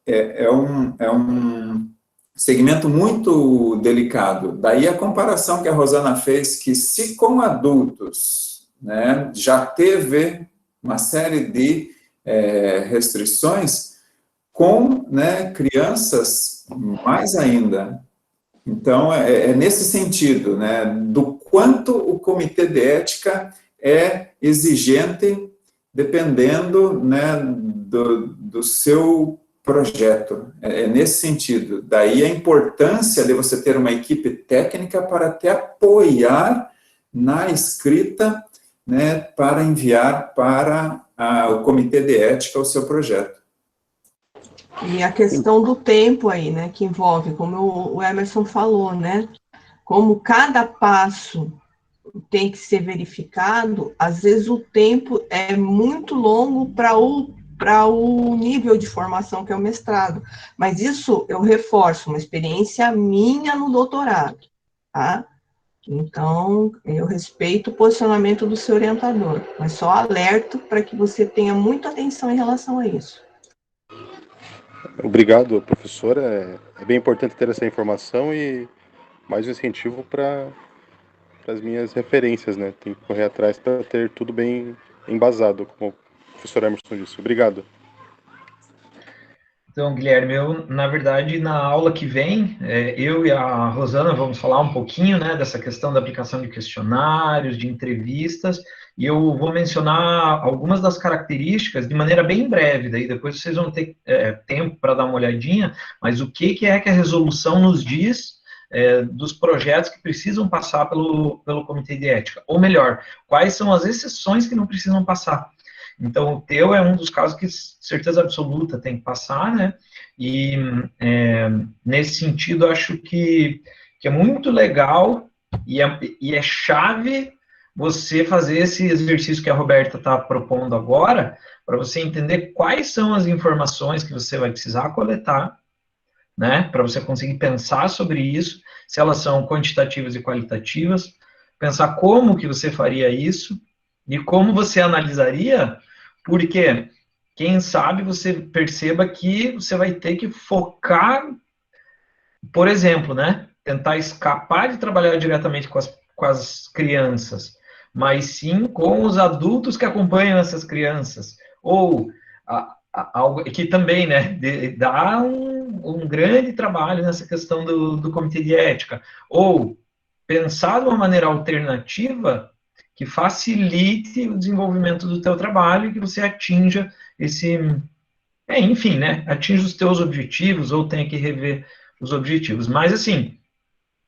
B: é um segmento muito delicado. Daí a comparação que a Rosana fez, que se com adultos, né, já teve uma série de restrições, com, né, crianças mais ainda. Então, é nesse sentido, né, do quanto o comitê de ética é exigente, dependendo, né, do seu projeto. É nesse sentido. Daí a importância de você ter uma equipe técnica para te apoiar na escrita, né, para enviar para o comitê de ética o seu projeto.
N: E a questão do tempo aí, né, que envolve, como o Emerson falou, né, como cada passo tem que ser verificado, às vezes o tempo é muito longo para o nível de formação que é o mestrado. Mas isso eu reforço, uma experiência minha no doutorado, tá? Então, eu respeito o posicionamento do seu orientador, mas só alerto para que você tenha muita atenção em relação a isso.
M: Obrigado, professora. É bem importante ter essa informação e mais um incentivo para as minhas referências, né? Tem que correr atrás para ter tudo bem embasado, como o professor Emerson disse. Obrigado.
D: Então, Guilherme, na verdade, na aula que vem, eu e a Rosana vamos falar um pouquinho, né, dessa questão da aplicação de questionários, de entrevistas, e eu vou mencionar algumas das características de maneira bem breve, daí depois vocês vão ter tempo para dar uma olhadinha, mas o que é que a resolução nos diz dos projetos que precisam passar pelo Comitê de Ética, ou melhor, quais são as exceções que não precisam passar. Então, o teu é um dos casos que, certeza absoluta, tem que passar, né? E, nesse sentido, acho que é muito legal e é chave você fazer esse exercício que a Roberta está propondo agora, para você entender quais são as informações que você vai precisar coletar, né? Para você conseguir pensar sobre isso, se elas são quantitativas e qualitativas, pensar como que você faria isso e como você analisaria, porque, quem sabe, você perceba que você vai ter que focar, por exemplo, né, tentar escapar de trabalhar diretamente com as crianças, mas sim com os adultos que acompanham essas crianças, ou algo que também, né, dá um grande trabalho nessa questão do comitê de ética, ou pensar de uma maneira alternativa que facilite o desenvolvimento do teu trabalho e que você atinja enfim, né, atinja os teus objetivos ou tenha que rever os objetivos. Mas, assim,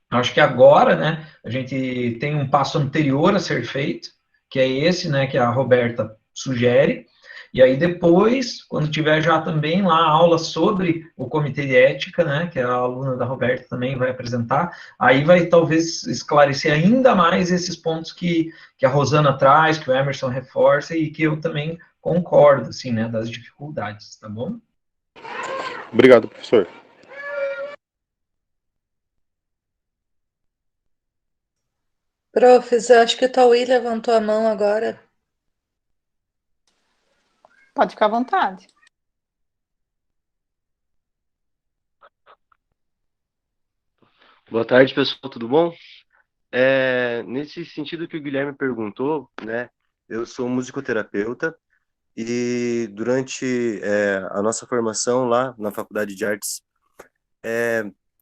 D: acho que agora, né, a gente tem um passo anterior a ser feito, que é esse, né, que a Roberta sugere, e aí depois, quando tiver já também lá a aula sobre o comitê de ética, né, que a aluna da Roberta também vai apresentar, aí vai talvez esclarecer ainda mais esses pontos que a Rosana traz, que o Emerson reforça e que eu também concordo, assim, né, das dificuldades, tá bom?
M: Obrigado, professor.
C: Profs, eu acho que o Tauí levantou a mão agora.
A: Pode ficar à vontade.
O: Boa tarde, pessoal, tudo bom? Nesse sentido que o Guilherme perguntou, né, eu sou musicoterapeuta e durante a nossa formação lá na Faculdade de Artes,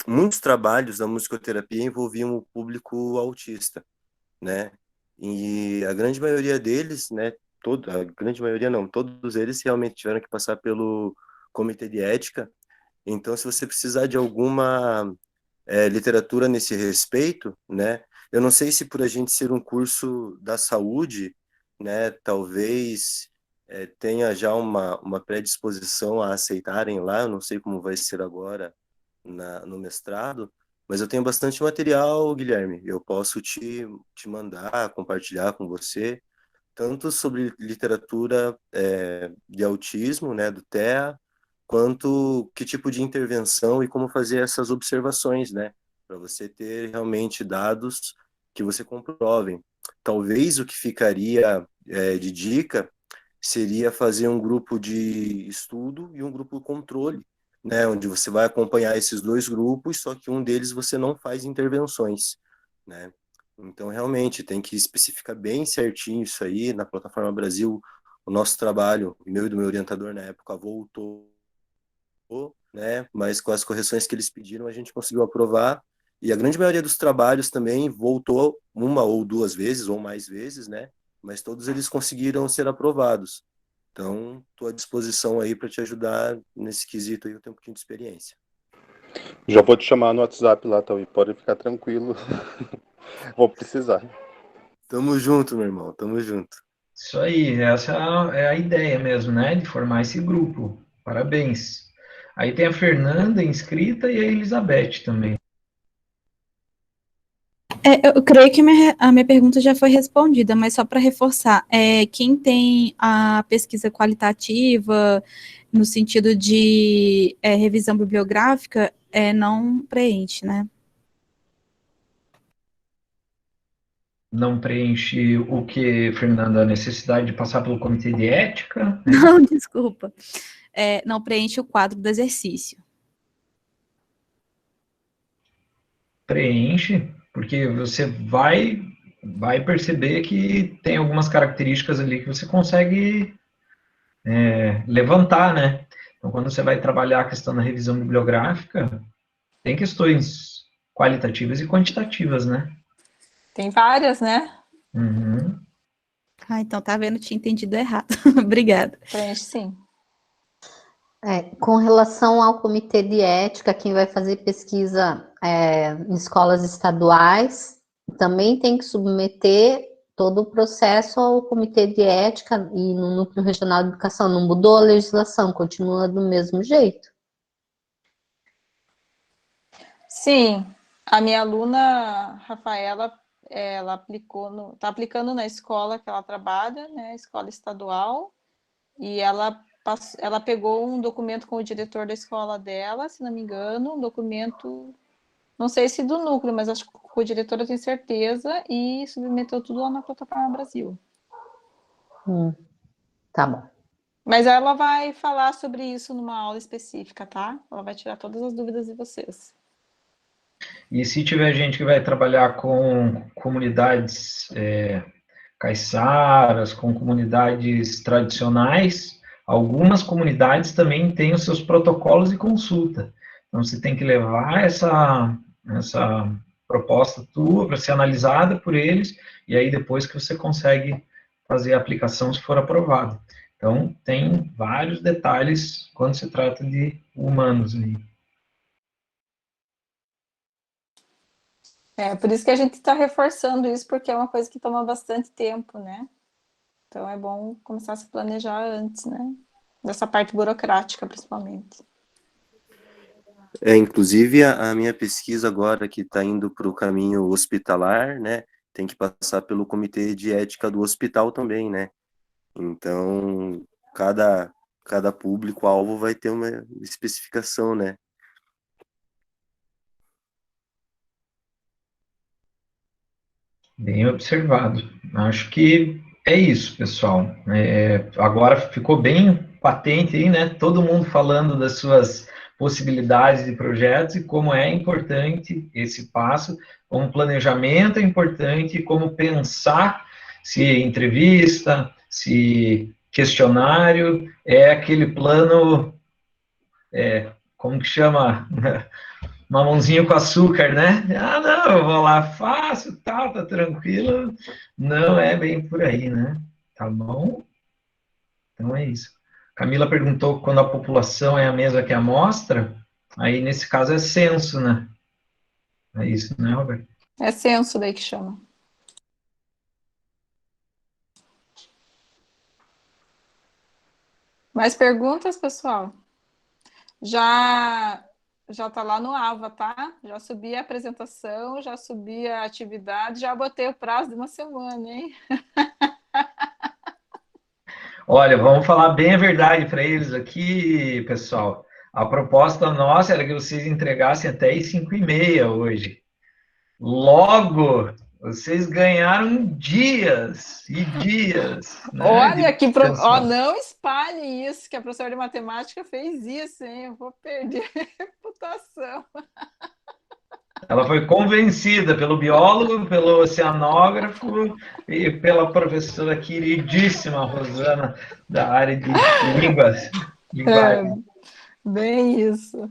O: muitos trabalhos da musicoterapia envolviam o público autista, né, e a grande maioria deles, né, a grande maioria não, todos eles realmente tiveram que passar pelo comitê de ética. Então, se você precisar de alguma literatura nesse respeito, né? Eu não sei se por a gente ser um curso da saúde, né? Talvez tenha já uma predisposição a aceitarem lá. Eu não sei como vai ser agora no mestrado, mas eu tenho bastante material, Guilherme. Eu posso te mandar, compartilhar com você, tanto sobre literatura de autismo, né? Do TEA, quanto que tipo de intervenção e como fazer essas observações, né? Para você ter realmente dados que você comprovem. Talvez o que ficaria de dica seria fazer um grupo de estudo e um grupo controle, né, onde você vai acompanhar esses dois grupos, só que um deles você não faz intervenções, né? Então, realmente, tem que especificar bem certinho isso aí. Na Plataforma Brasil, o nosso trabalho, meu e do meu orientador na época, voltou, né? Mas com as correções que eles pediram, a gente conseguiu aprovar. E a grande maioria dos trabalhos também voltou uma ou duas vezes, ou mais vezes, né? Mas todos eles conseguiram ser aprovados. Então, estou à disposição aí para te ajudar nesse quesito aí, o tempo de experiência.
M: Já vou te chamar no WhatsApp lá, Tauí, pode ficar tranquilo. Vou precisar.
O: Tamo junto, meu irmão, tamo junto.
D: Isso aí, essa é a ideia mesmo, né? De formar esse grupo. Parabéns. Aí tem a Fernanda inscrita e a Elizabeth também.
P: Eu creio que a minha pergunta já foi respondida, mas só para reforçar, quem tem a pesquisa qualitativa, no sentido de revisão bibliográfica, não preenche, né?
D: Não preenche o que, Fernanda? A necessidade de passar pelo comitê de ética?
P: Não, desculpa. Não preenche o quadro do exercício.
D: Preenche, porque você vai perceber que tem algumas características ali que você consegue levantar, né? Então, quando você vai trabalhar a questão da revisão bibliográfica, tem questões qualitativas e quantitativas, né?
A: Tem várias, né?
D: Uhum.
P: Então tá vendo, tinha entendido errado. Obrigada.
A: Preenche sim.
Q: Com relação ao comitê de ética, quem vai fazer pesquisa em escolas estaduais, também tem que submeter todo o processo ao comitê de ética e no Núcleo Regional de Educação. Não mudou a legislação, continua do mesmo jeito.
A: Sim, a minha aluna, Rafaela, ela está aplicando na escola que ela trabalha, né, escola estadual, e ela pegou um documento com o diretor da escola dela, se não me engano, um documento, não sei se do núcleo, mas acho que com o diretor eu tenho certeza, e submeteu tudo lá na Plataforma Brasil.
Q: Tá bom.
A: Mas ela vai falar sobre isso numa aula específica, tá? Ela vai tirar todas as dúvidas de vocês.
D: E se tiver gente que vai trabalhar com comunidades caiçaras, com comunidades tradicionais, algumas comunidades também têm os seus protocolos de consulta. Então, você tem que levar essa proposta tua para ser analisada por eles, e aí depois que você consegue fazer a aplicação se for aprovado. Então, tem vários detalhes quando se trata de humanos aí.
A: Por isso que a gente está reforçando isso, porque é uma coisa que toma bastante tempo, né? Então é bom começar a se planejar antes, né? Dessa parte burocrática, principalmente.
O: Inclusive, a minha pesquisa agora, que está indo para o caminho hospitalar, né? Tem que passar pelo comitê de ética do hospital também, né? Então, cada público-alvo vai ter uma especificação, né?
D: Bem observado. Acho que é isso, pessoal. Agora ficou bem patente aí, né? Todo mundo falando das suas possibilidades de projetos e como é importante esse passo, como planejamento é importante, como pensar se entrevista, se questionário, é aquele plano, como que chama? Mamãozinho com açúcar, né? Ah, não, eu vou lá, faço, tal, tá tranquilo. Não é bem por aí, né? Tá bom? Então é isso. Camila perguntou quando a população é a mesma que a amostra, aí nesse caso é censo, né? É isso, né, Roberto?
A: É censo daí que chama. Mais perguntas, pessoal? Já tá lá no AVA, tá? Já subi a apresentação, já subi a atividade, já botei o prazo de uma semana, hein?
D: Olha, vamos falar bem a verdade para eles aqui, pessoal. A proposta nossa era que vocês entregassem até às 5h30 hoje. Logo, Vocês ganharam dias e dias. Né,
A: olha, não espalhe isso, que a professora de matemática fez isso, hein? Eu vou perder a reputação.
D: Ela foi convencida pelo biólogo, pelo oceanógrafo e pela professora queridíssima Rosana, da área de línguas.
A: Bem isso.